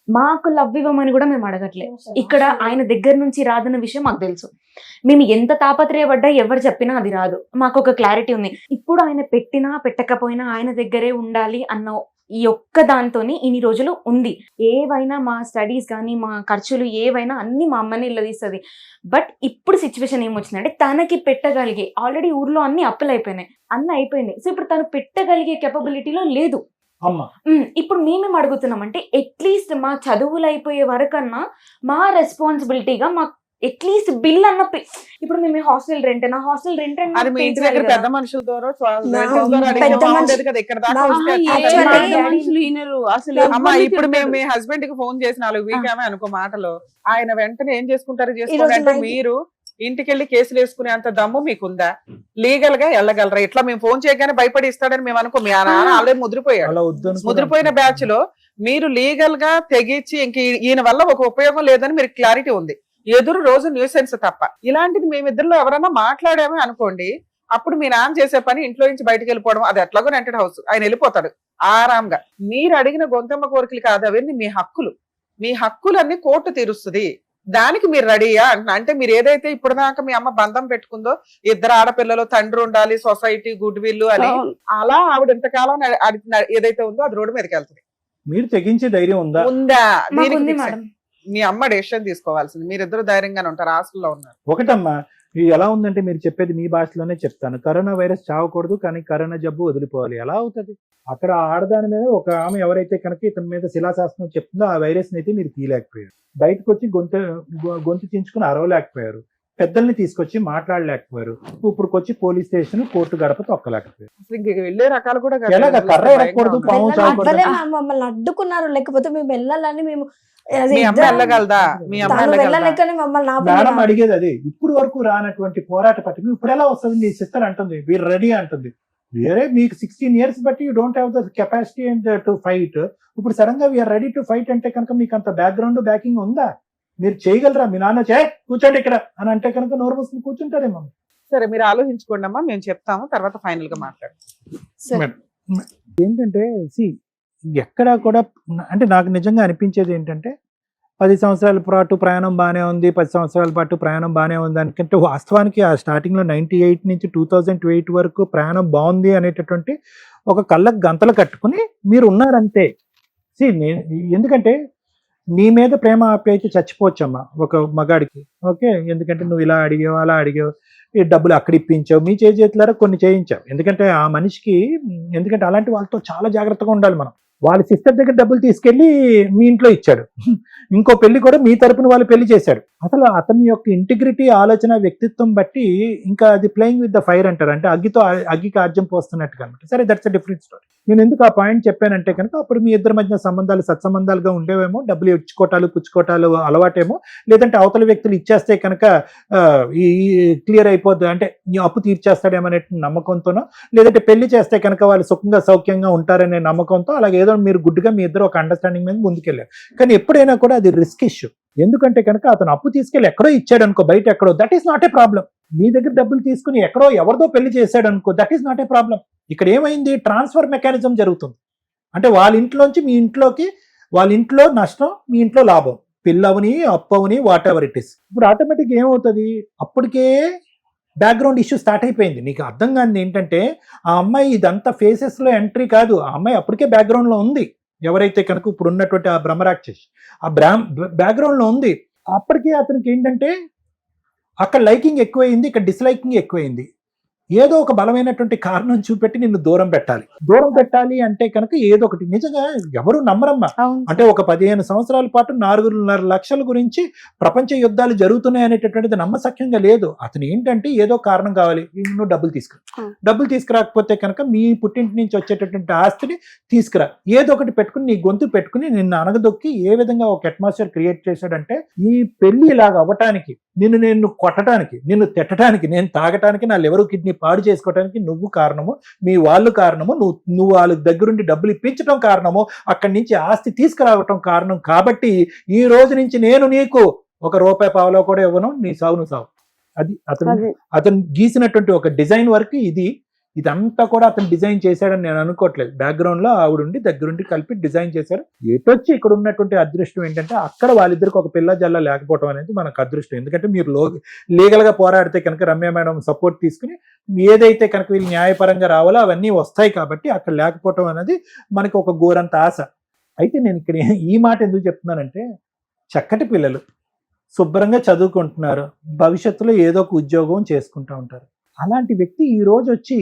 Speaker 7: మాకు లవ్ ఇవ్వమని కూడా మేము అడగట్లేదు. ఇక్కడ ఆయన దగ్గర నుంచి రాదన్న విషయం మాకు తెలుసు. మేము ఎంత తాపత్రయపడ్డా ఎవరు చెప్పినా అది రాదు. మాకు ఒక క్లారిటీ ఉంది. ఇప్పుడు ఆయన పెట్టినా పెట్టకపోయినా ఆయన దగ్గరే ఉండాలి అన్న ఈ ఒక్క దాంతోని ఇన్ని రోజులు ఉంది. ఏవైనా మా స్టడీస్ కానీ మా ఖర్చులు ఏవైనా అన్ని మా అమ్మని ఇల్లదీస్తుంది. బట్ ఇప్పుడు సిచ్యువేషన్ ఏమొచ్చిందంటే తనకి పెట్టగలిగే, ఆల్రెడీ ఊర్లో అన్ని అప్పులు అయిపోయినాయి, అన్ని అయిపోయినాయి. సో ఇప్పుడు తను పెట్టగలిగే కెపబిలిటీలో లేదు.
Speaker 6: అమ్మ
Speaker 7: ఇప్పుడు మేమేం అడుగుతున్నామంటే అట్లీస్ట్ మా చదువులు అయిపోయే వరకన్నా మా రెస్పాన్సిబిలిటీగా మా అట్లీస్ట్ బిల్ అన్న ఇప్పుడు మేము హాస్టల్ రెంట్
Speaker 4: అది మీ ఇంటి దగ్గర పెద్ద మనుషుల ద్వారా relatives ద్వారా అడిగితే
Speaker 2: పెద్ద
Speaker 4: బాగుండేది కదా. ఇక్కడ దాకా
Speaker 2: మా-
Speaker 4: వస్తే
Speaker 3: ఏ
Speaker 4: అట్లా
Speaker 2: actually-
Speaker 3: పెద్ద మనుషులు వినరు అసలు.
Speaker 4: అమ్మ
Speaker 3: ఎవరిని
Speaker 4: ఇప్పుడు మేము
Speaker 3: తిడతారు?
Speaker 4: మీ హస్బెండ్ కి ఫోన్ చేసి 4 వీక్ ఆమె అనుకో మాటలో ఆయన వెంటనే ఏం చేసుకుంటారు
Speaker 2: ఈ రోజు
Speaker 4: చేసుకోండి అంటే
Speaker 2: night-
Speaker 4: మీరు ఇంటికెళ్ళి కేసులు వేసుకునే అంత దమ్ము మీకుందా? లీగల్ గా వెళ్ళగలరా? ఇట్లా మేము ఫోన్ చేయగానే భయపడి ఇస్తాడని మేము అనుకో. మీ నాన్న ఆల్రెడీ ముద్రిపోయాడు.
Speaker 6: అలా వద్దని కూడా
Speaker 4: ముద్రిపోయిన బ్యాచ్ లో మీరు లీగల్ గా తెగించి ఇంక ఈయన వల్ల ఒక ఉపయోగం లేదని మీరు క్లారిటీ ఉంది. ఎదురు రోజు న్యూసెన్స్ తప్ప. ఇలాంటిది మేమిద్దరిలో ఎవరైనా మాట్లాడామే అనుకోండి, అప్పుడు మీ నాన్న చేసే పని ఇంట్లో నుంచి బయటకు వెళ్ళిపోవడం. అది ఎట్లాగో రెంటెడ్ హౌస్, ఆయన వెళ్ళిపోతాడు ఆరాంగా. మీరు అడిగిన గొంతమ్మ కోరికలు కాదు అవన్నీ, మీ హక్కులు. మీ హక్కులన్నీ కోర్టు తీరుస్తుంది. దానికి మీరు రెడీయా అంటున్నా. అంటే మీరు ఏదైతే ఇప్పుడు దాకా మీ అమ్మ బంధం పెట్టుకుందో 2 ఆడపిల్లలు, తండ్రి ఉండాలి, సొసైటీ, గుడ్ విల్ అని,
Speaker 3: అవును.
Speaker 4: అలా ఆవిడ ఇంతకాలం ఏదైతే ఉందో అది రోడ్డు మీదకి వెళ్తుంది.
Speaker 6: మీరు తెగించే ధైర్యం ఉందా?
Speaker 4: ఉందా?
Speaker 7: మాకు
Speaker 4: దీనికి
Speaker 7: ఉంది
Speaker 4: fix
Speaker 7: మేడం.
Speaker 4: మీ అమ్మ డెసిషన్ తీసుకోవాల్సింది. మీరిద్దరు ధైర్యంగానే ఉంటారు, హాస్టల్లో ఉన్నారు.
Speaker 6: ఒకటమ్మా, ఇది ఎలా ఉందంటే మీరు చెప్పేది మీ భాషలోనే చెప్తాను. కరోనా వైరస్ చావకూడదు, కానీ కరోనా జబ్బు వదిలిపోవాలి. ఎలా అవుతుంది? అక్కడ ఆడదాని మీద ఒక ఆమె ఎవరైతే కనుక ఇతని మీద శిలాశాసనం చెప్తుందో ఆ వైరస్ అయితే మీరు తీయలేకపోయారు. బయటకు వచ్చి గొంతు చించుకుని అరవలేకపోయారు. పెద్దల్ని తీసుకొచ్చి మాట్లాడలేకపోయారు. ఇప్పుడుకొచ్చి పోలీస్ స్టేషన్, కోర్టు గడప తొక్కలేకపోయారు.
Speaker 4: అసలు ఇంక వెళ్ళే రకాలు కూడా కాదు.
Speaker 6: ఎలాగ? కర్ర ఎరగకూడదు, పాము
Speaker 2: వెళ్ళాలి.
Speaker 6: చావకూడదు.
Speaker 2: అవ్వలే మ్యామ్, మమ్మల్ని అడ్డుకున్నారు. లేకపోతే మేము వెళ్ళాలని మేము
Speaker 4: మీ అమ్మ వెళ్ళగలదా? మీ అమ్మ
Speaker 2: తను
Speaker 4: వెళ్ళగలదా?
Speaker 2: వెళ్ళలేకనే మమ్మల్ని
Speaker 6: మేడం
Speaker 2: ఆపింది.
Speaker 6: అడిగేది అది. ఇప్పుడు వరకు రానటువంటి పోరాట పట్టిక ఇప్పుడు ఎలా వస్తుంది? నీ సిస్టర్ అంటుంది వీరు రెడీ అంటుంది. వేరే మీకు 16 years బట్టి you don't have the capacity and to fight. ఇప్పుడు సడన్ గా వీఆర్ రెడీ టు ఫైట్ అంటే కనుక మీకు అంత బ్యాక్గ్రౌండ్ బ్యాకింగ్ ఉందా? మీరు చేయగలరా? మీ నాన్న కూర్చోండి ఇక్కడ అని అంటే కనుక నోరు మూసుకుని కూర్చుంటారేమో.
Speaker 4: సరే మీరు ఆలోచించుకోండి అమ్మా, మేము చెప్తాము, తర్వాత ఫైనల్ గా మాట్లాడతాం.
Speaker 6: ఏంటంటే ఎక్కడా కూడా అంటే నాకు నిజంగా అనిపించేది ఏంటంటే 10 సంవత్సరాల పాటు ప్రయాణం బాగానే ఉంది, 10 సంవత్సరాల పాటు ప్రయాణం బాగానే ఉంది అనుకుంటే వాస్తవానికి ఆ స్టార్టింగ్లో 98 నుంచి 2008 వరకు ప్రయాణం బాగుంది అనేటటువంటి ఒక కళ్ళకు గంతలు కట్టుకుని మీరు ఉన్నారంతే. ఎందుకంటే నీ మీద ప్రేమ ఆప్యాయత చచ్చిపోవచ్చమ్మా ఒక మగాడికి. ఓకే, ఎందుకంటే నువ్వు ఇలా అడిగావు, అలా అడిగావు, ఈ డబ్బులు అక్కడ ఇప్పించావు, మీ చేతులారా కొన్ని చేయించావు. ఎందుకంటే ఆ మనిషికి, ఎందుకంటే అలాంటి వాళ్ళతో చాలా జాగ్రత్తగా ఉండాలి మనం. వాళ్ళ సిస్టర్ దగ్గర డబ్బులు తీసుకెళ్లి మీ ఇంట్లో ఇచ్చాడు. ఇంకో పెళ్లి కూడా మీ తరపున వాళ్ళు పెళ్లి చేశాడు. అసలు అతని యొక్క ఇంటిగ్రిటీ, ఆలోచన, వ్యక్తిత్వం బట్టి ఇంకా అది ప్లేయింగ్ విత్ ద ఫైర్ అంటారు. అంటే అగ్గికి ఆజ్యం పోస్తున్నట్టుగా అనమాట. సరే, దట్స్ అ డిఫరెంట్ స్టోరీ. నేను ఎందుకు ఆ పాయింట్ చెప్పానంటే కనుక అప్పుడు మీ ఇద్దరి మధ్య సంబంధాలు సత్సంబంధాలుగా ఉండేవేమో, డబ్బులు ఇచ్చుకోవటాలు పుచ్చుకోవటాలు అలవాటేమో, లేదంటే అవతల వ్యక్తులు ఇచ్చేస్తే కనుక ఈ క్లియర్ అయిపోద్ది అంటే ఈ అప్పు తీర్చేస్తాడేమనే నమ్మకంతోనో, లేదంటే పెళ్లి చేస్తే కనుక వాళ్ళు సుఖంగా సౌఖ్యంగా ఉంటారనే నమ్మకంతో అలాగే ఏదో మీరు గుడ్డుగా మీ ఇద్దరు ఒక అండర్స్టాండింగ్ మీద ముందుకెళ్ళారు. కానీ ఎప్పుడైనా కూడా అది రిస్క్ ఇష్యూ. ఎందుకంటే కనుక అతను అప్పు తీసుకెళ్ళి ఎక్కడో ఇచ్చాడు అనుకో, బయట ఎక్కడో, that is not a problem. మీ దగ్గర డబ్బులు తీసుకుని ఎక్కడో ఎవరిదో పెళ్లి చేశాడు అనుకో, that is not a problem. ఇక్కడ ఏమైంది, ట్రాన్స్ఫర్ మెకానిజం జరుగుతుంది. అంటే వాళ్ళ ఇంట్లోంచి మీ ఇంట్లోకి, వాళ్ళ ఇంట్లో నష్టం, మీ ఇంట్లో లాభం, పిల్లవని అప్పవని వాట్ ఎవర్ ఇట్ ఇస్. ఇప్పుడు ఆటోమేటిక్ ఏమవుతుంది, అప్పటికే బ్యాక్గ్రౌండ్ ఇష్యూ స్టార్ట్ అయిపోయింది. నీకు అర్థం కానిది ఏంటంటే ఆ అమ్మాయి ఇదంతా ఫేసెస్ లో ఎంట్రీ కాదు, ఆ అమ్మాయి అప్పటికే బ్యాక్గ్రౌండ్ లో ఉంది. ఎవరైతే కనుక ఇప్పుడు ఉన్నటువంటి ఆ బ్రహ్మరాక్షస్ ఆ బ్యాక్గ్రౌండ్ లో ఉంది. అప్పటికే అతనికి ఏంటంటే అక్కడ లైకింగ్ ఎక్కువైంది, ఇక్కడ డిస్లైకింగ్ ఎక్కువైంది. ఏదో ఒక బలమైనటువంటి కారణం చూపెట్టి నిన్ను దూరం పెట్టాలి అంటే కనుక ఏదో ఒకటి. నిజంగా ఎవరు నమ్మరమ్మా. అంటే ఒక 15 సంవత్సరాల పాటు 4.5 లక్షల గురించి ప్రపంచ యుద్ధాలు జరుగుతున్నాయి అనేటటువంటిది నమ్మసక్యంగా లేదు. అతను ఏంటంటే ఏదో కారణం కావాలి, నువ్వు డబ్బులు తీసుకురాకపోతే కనుక మీ పుట్టింటి నుంచి వచ్చేటటువంటి ఆస్తిని తీసుకురా, ఏదో ఒకటి పెట్టుకుని నీ గొంతు పెట్టుకుని నిన్ను అనగదొక్కి ఏ విధంగా ఒక అట్మాస్ఫియర్ క్రియేట్ చేశాడంటే ఈ పెళ్లి ఇలాగ అవ్వటానికి, నిన్ను కొట్టడానికి, నిన్ను తిట్టడానికి, నేను తాగటానికి, నా లివర్ కిడ్నీ పాడు చేసుకోవడానికి నువ్వు కారణము, మీ వాళ్ళు కారణము, నువ్వు వాళ్ళ దగ్గరుండి డబ్బులు ఇప్పించడం కారణము, అక్కడి నుంచి ఆస్తి తీసుకురావటం కారణం. కాబట్టి ఈ రోజు నుంచి నేను నీకు ₹1 పావలో కూడా ఇవ్వను, నీ సావు. అది అతను గీసినటువంటి ఒక డిజైన్ వర్క్ ఇది. ఇదంతా కూడా అతను డిజైన్ చేశాడని నేను అనుకోవట్లేదు. బ్యాక్గ్రౌండ్ లో ఆవిడుండి దగ్గరుండి కలిపి డిజైన్ చేశారు. ఏటొచ్చి ఇక్కడ ఉన్నటువంటి అదృష్టం ఏంటంటే అక్కడ వాళ్ళిద్దరికి ఒక పిల్ల జల్ల లేకపోవడం అనేది మనకు అదృష్టం. ఎందుకంటే మీరు లీగల్ గా పోరాడితే కనుక రమ్య మేడం సపోర్ట్ తీసుకుని ఏదైతే కనుక వీళ్ళు న్యాయపరంగా రావాలో అవన్నీ వస్తాయి. కాబట్టి అక్కడ లేకపోవడం అనేది మనకి ఒక ఘోరంత ఆశ. అయితే నేను ఇక్కడ ఈ మాట ఎందుకు చెప్తున్నానంటే, చక్కటి పిల్లలు శుభ్రంగా చదువుకుంటున్నారు, భవిష్యత్తులో ఏదో ఒక ఉద్యోగం చేసుకుంటూ ఉంటారు. అలాంటి వ్యక్తి ఈ రోజు వచ్చి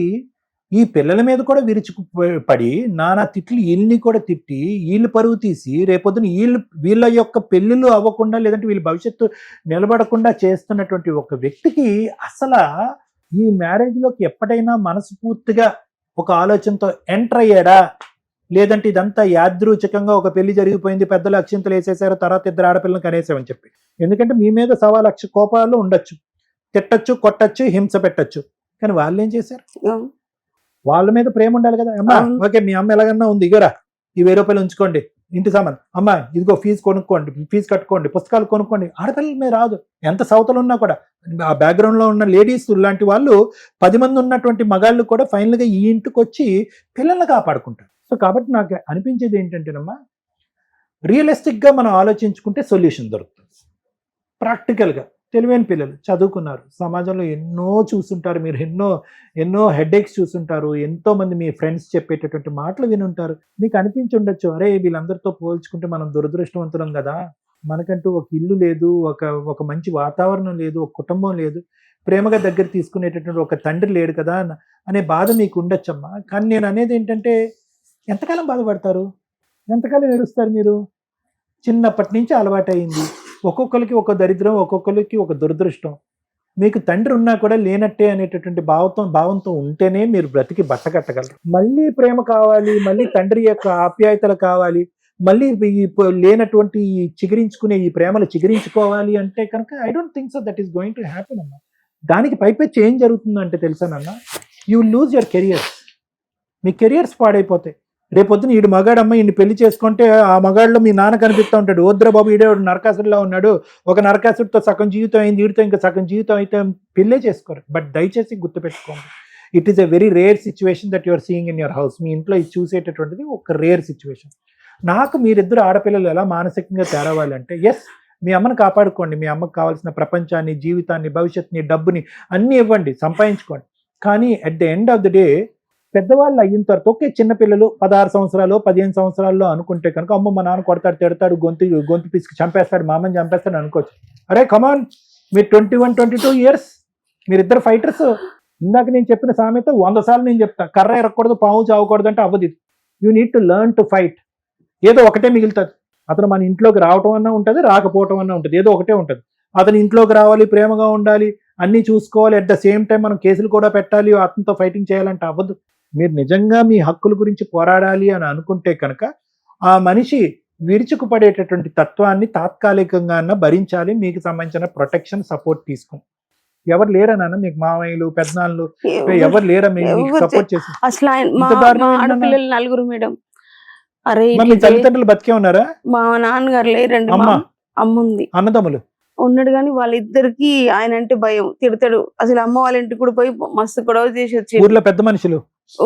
Speaker 6: ఈ పిల్లల మీద కూడా విరుచుకుపడి నానా తిట్లు, వీళ్ళని కూడా తిట్టి వీళ్ళు పరువు తీసి రేపొద్దున వీళ్ళ యొక్క పెళ్ళిళ్ళు అవ్వకుండా లేదంటే వీళ్ళ భవిష్యత్తు నిలబడకుండా చేస్తున్నటువంటి ఒక వ్యక్తికి అసలు ఈ మ్యారేజ్ లోకి ఎప్పటికైనా మనస్ఫూర్తిగా ఒక ఆలోచనతో ఎంటర్ అయ్యాడా, లేదంటే ఇదంతా యాదృచ్ఛికంగా ఒక పెళ్లి జరిగిపోయింది, పెద్దలు అక్షింతలు వేసేసారు, తర్వాత 2 ఆడపిల్లలను కనేసామని చెప్పి. ఎందుకంటే మీ మీద 1,00,000 కోపాలు ఉండొచ్చు, తిట్టచ్చు, కొట్టచ్చు, హింస పెట్టచ్చు. కానీ వాళ్ళు ఏం చేశారు, వాళ్ళ మీద ప్రేమ ఉండాలి కదా. అమ్మా ఓకే మీ అమ్మ ఎలాగన్నా ఉంది, ఇగరా ఈ ₹1000 ఉంచుకోండి, ఇంటి సామాన్, అమ్మా ఇదిగో ఫీజు కొనుక్కోండి, ఫీజు కట్టుకోండి, పుస్తకాలు కొనుక్కోండి. ఆడపిల్లల మీద రాదు. ఎంత సవతలు ఉన్నా కూడా ఆ బ్యాక్గ్రౌండ్ లో ఉన్న లేడీస్ లాంటి వాళ్ళు 10 మంది ఉన్నటువంటి మగాళ్ళు కూడా ఫైనల్ గా ఈ ఇంటికి వచ్చి పిల్లల్ని కాపాడుకుంటారు. సో కాబట్టి నాకు అనిపించేది ఏంటంటేనమ్మా, రియలిస్టిక్ గా మనం ఆలోచించుకుంటే సొల్యూషన్ దొరుకుతుంది. ప్రాక్టికల్ గా తెలివైన పిల్లలు చదువుకున్నారు, సమాజంలో ఎన్నో చూస్తుంటారు, మీరు ఎన్నో హెడేక్స్ చూస్తుంటారు, ఎంతో మంది మీ ఫ్రెండ్స్ చెప్పేటటువంటి మాటలు వినుంటారు. మీకు అనిపించి ఉండొచ్చు, అరే వీళ్ళందరితో పోల్చుకుంటే మనం దురదృష్టవంతులం కదా, మనకంటూ ఒక ఇల్లు లేదు, ఒక మంచి వాతావరణం లేదు, ఒక కుటుంబం లేదు, ప్రేమగా దగ్గర తీసుకునేటటువంటి ఒక తండ్రి లేడు కదా అనే బాధ మీకు ఉండొచ్చమ్మా. కానీ నేను అనేది ఏంటంటే, ఎంతకాలం బాధపడతారు, ఎంతకాలం ఏడుస్తారు మీరు? చిన్నప్పటి నుంచి అలవాటైంది. ఒక్కొక్కరికి ఒక దరిద్రం, ఒక్కొక్కరికి ఒక దురదృష్టం. మీకు తండ్రి ఉన్నా కూడా లేనట్టే అనేటటువంటి భావంతో ఉంటేనే మీరు బ్రతికి బట్టకట్టగలరు. మళ్ళీ ప్రేమ కావాలి, మళ్ళీ తండ్రి యొక్క ఆప్యాయతలు కావాలి, మళ్ళీ లేనటువంటి చిగురించుకునే ఈ ప్రేమలు చిగురించుకోవాలి అంటే కనుక I don't think so that is going to happen అన్న. దానికి పైపెచ్చి ఏం జరుగుతుందంటే తెలుసానన్న, యూ లూజ్ యువర్ కెరియర్స్. మీ కెరియర్స్ పాడైపోతాయి. రేపొద్దున ఈడు మగాడమ్మ ఈయన్ని పెళ్లి చేసుకుంటే ఆ మగాడిలో మీ నాన్న కనిపిస్తూ ఉంటాడు, వద్దురా బాబు ఈడే నరకాసుడిలో ఉన్నాడు, ఒక నరకాసుడితో సగం జీవితం అయింది, వీడితో ఇంకా సగం జీవితం అయితే పెళ్ళే చేసుకోరు. బట్ దయచేసి గుర్తుపెట్టుకోండి, it is a very rare situation that your seeing in your house. మీ ఇంట్లో ఇది చూసేటటువంటిది ఒక రేర్ సిచ్యువేషన్. నాకు మీరిద్దరు ఆడపిల్లలు ఎలా మానసికంగా తేరవాలంటే, ఎస్ మీ అమ్మని కాపాడుకోండి, మీ అమ్మకు కావాల్సిన ప్రపంచాన్ని, జీవితాన్ని, భవిష్యత్తుని, డబ్బుని అన్నీ ఇవ్వండి, సంపాదించుకోండి. కానీ at the end of the day పెద్దవాళ్ళు అయిన తర్వాత ఓకే, చిన్నపిల్లలు 16 సంవత్సరాలు 15 సంవత్సరాల్లో అనుకుంటే కనుక అమ్మ మా నాన్న కొడతాడు, తిడతాడు, గొంతు పిసికి చంపేస్తాడు, మా అమ్మని చంపేస్తాడు అనుకోవచ్చు. అరే కమాన్, మీరు 21-22 ఇయర్స్, మీరిద్దరు ఫైటర్స్. ఇందాక నేను చెప్పిన సామెత 100 సార్లు నేను చెప్తా, కర్ర ఎరగకూడదు, పాము చావకూడదు అంటే అవ్వదు. You need to learn to fight. ఏదో ఒకటే మిగులుతుంది. అతను మన ఇంట్లోకి రావటం అన్నా ఉంటుంది, రాకపోవటం అన్నా ఉంటుంది, ఏదో ఒకటే ఉంటుంది. అతను ఇంట్లోకి రావాలి, ప్రేమగా ఉండాలి, అన్నీ చూసుకోవాలి, అట్ ద సేమ్ టైం మనం కేసులు కూడా పెట్టాలి, అతనితో ఫైటింగ్ చేయాలంటే అవ్వదు. మీరు నిజంగా మీ హక్కుల గురించి పోరాడాలి అని అనుకుంటే కనుక ఆ మనిషి విరుచుకుపడేటటువంటి తత్వాన్ని తాత్కాలికంగా భరించాలి. మీకు సంబంధించిన ప్రొటెక్షన్, సపోర్ట్ తీసుకోండి. ఎవరు లేరా నాన్న మీకు, మామయ్యలు, పెద్దనాళ్ళు ఎవరు లేరా మీకు సపోర్ట్ చేసి?
Speaker 3: అసలు ఆడపిల్లలు 4 మేడం. అరే
Speaker 6: మీ తల్లిదండ్రులు బతికే ఉన్నారా?
Speaker 3: మా నాన్నగారు లేరండి, అమ్మ ఉంది.
Speaker 6: అన్నదమ్ములు
Speaker 3: ఉన్నాడు కానీ వాళ్ళిద్దరికి ఆయన అంటే భయం, తిడతాడు. అసలు అమ్మ వాళ్ళ ఇంటికి కూడా పోయి మస్తు గొడవ చేసి వచ్చి
Speaker 6: ఊర్లో పెద్ద మనుషులు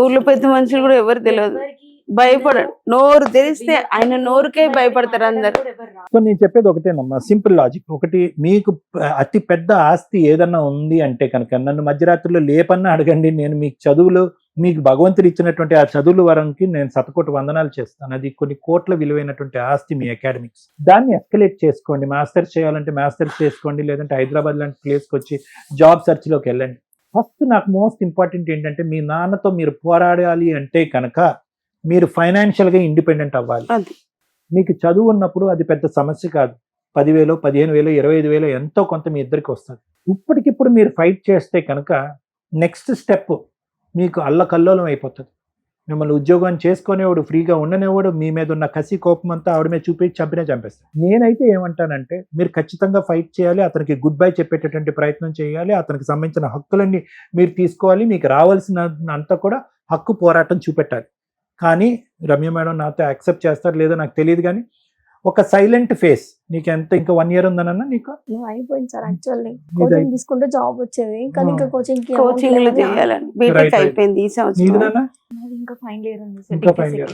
Speaker 3: ఊర్లో పెద్ద మనుషులు కూడా ఎవరు తెలియదు, భయపడడు. నోరు తెరిస్తే ఆయన నోరుకే భయపడతారు అందరు.
Speaker 6: సో నేను చెప్పేది ఒకటేనమ్మా, సింపుల్ లాజిక్. ఒకటి, మీకు అతి పెద్ద ఆస్తి ఏదన్నా ఉంది అంటే కనుక నన్ను మధ్యరాత్రిలో లేపన్నా అడగండి, నేను మీకు చదువులు, మీకు భగవంతుడు ఇచ్చినటువంటి ఆ చదువుల వరంకి నేను శతకోటి వందనాలు చేస్తాను. అది కొన్ని కోట్ల విలువైనటువంటి ఆస్తి మీ అకాడమిక్స్. దాన్ని ఎస్కలేట్ చేసుకోండి. మాస్టర్స్ చేయాలంటే మాస్టర్స్ చేసుకోండి, లేదంటే హైదరాబాద్ లాంటి ప్లేస్కి వచ్చి జాబ్ సెర్చ్లోకి వెళ్ళండి. ఫస్ట్ నాకు మోస్ట్ ఇంపార్టెంట్ ఏంటంటే, మీ నాన్నతో మీరు పోరాడాలి అంటే కనుక మీరు ఫైనాన్షియల్గా ఇండిపెండెంట్ అవ్వాలి. మీకు చదువు ఉన్నప్పుడు అది పెద్ద సమస్య కాదు. 10,000, 15,000, 25,000 ఎంతో కొంత మీ ఇద్దరికి వస్తుంది. ఇప్పటికిప్పుడు మీరు ఫైట్ చేస్తే కనుక నెక్స్ట్ స్టెప్ మీకు అల్లకల్లోలం అయిపోతుంది. మిమ్మల్ని ఉద్యోగం చేసుకునేవాడు, ఫ్రీగా ఉండనేవాడు, మీ మీద ఉన్న కసి కోపం అంతా ఆవిడ మీద చూపించి చంపేస్తాడు. నేనైతే ఏమంటానంటే, మీరు ఖచ్చితంగా ఫైట్ చేయాలి, అతనికి గుడ్ బై చెప్పేటటువంటి ప్రయత్నం చేయాలి, అతనికి సంబంధించిన హక్కులన్నీ మీరు తీసుకోవాలి, మీకు రావాల్సిన అంతా కూడా హక్కు పోరాటం చూపెట్టాలి. కానీ రమ్య మేడం నాతో యాక్సెప్ట్ చేస్తారు లేదో నాకు తెలియదు, కానీ ఒక సైలెంట్ ఫేస్. నీకు ఎంత ఇంకా 1 year ఉందనన్నా నీకు?
Speaker 2: అయిపోయింది సార్. యాక్చువల్లీ కోచింగ్ తీసుకుంటే జాబ్ వచ్చేది, కానీ ఇంకా కోచింగ్
Speaker 3: లో చేయాలని బీటెక్ అయిపోయింది ఈ సంవత్సరం.
Speaker 7: ఇంకా ఫైనల్ ఇయర్ ఉంది
Speaker 6: ఇంకా ఫైనల్ ఇయర్.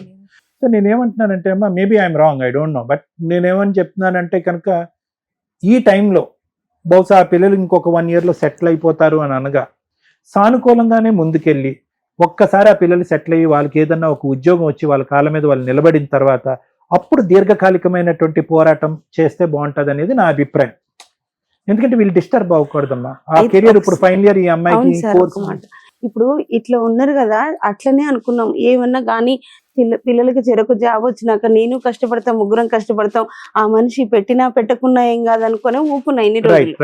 Speaker 6: సో నేనేమంటున్నానంటే అమ్మా, maybe I'm wrong, I don't know, but నేనేమని చెప్తున్నానంటే కనుక ఈ టైంలో బహుశా ఆ పిల్లలు ఇంకొక 1 yearలో సెటిల్ అయిపోతారు అని అనగా, సానుకూలంగానే ముందుకెళ్ళి ఒక్కసారి ఆ పిల్లలు సెటిల్ అయ్యి వాళ్ళకి ఏదన్నా ఒక ఉద్యోగం వచ్చి వాళ్ళ కాళ్ళ మీద వాళ్ళు నిలబడిన తర్వాత అప్పుడు దీర్ఘకాలికమైనటువంటి పోరాటం చేస్తే బాగుంటది అనేది నా అభిప్రాయం. ఎందుకంటే వీళ్ళు డిస్టర్బ్ అవ్వకూడదమ్మా. ఆ కెరియర్ ఇప్పుడు ఫైనల్ ఇయర్ ఈ అమ్మాయికి
Speaker 3: ఇప్పుడు ఇట్లా ఉన్నారు కదా, అట్లనే అనుకున్నాం. ఏమన్నా కానీ పిల్లలకి చెరకు జాబ్ వచ్చినాక నేను కష్టపడతాం, ముగ్గురం కష్టపడతాం, ఆ మనిషి పెట్టినా పెట్టకున్నా ఏం కాదనుకునే ఊపున్నా ఇన్ని రోజులు.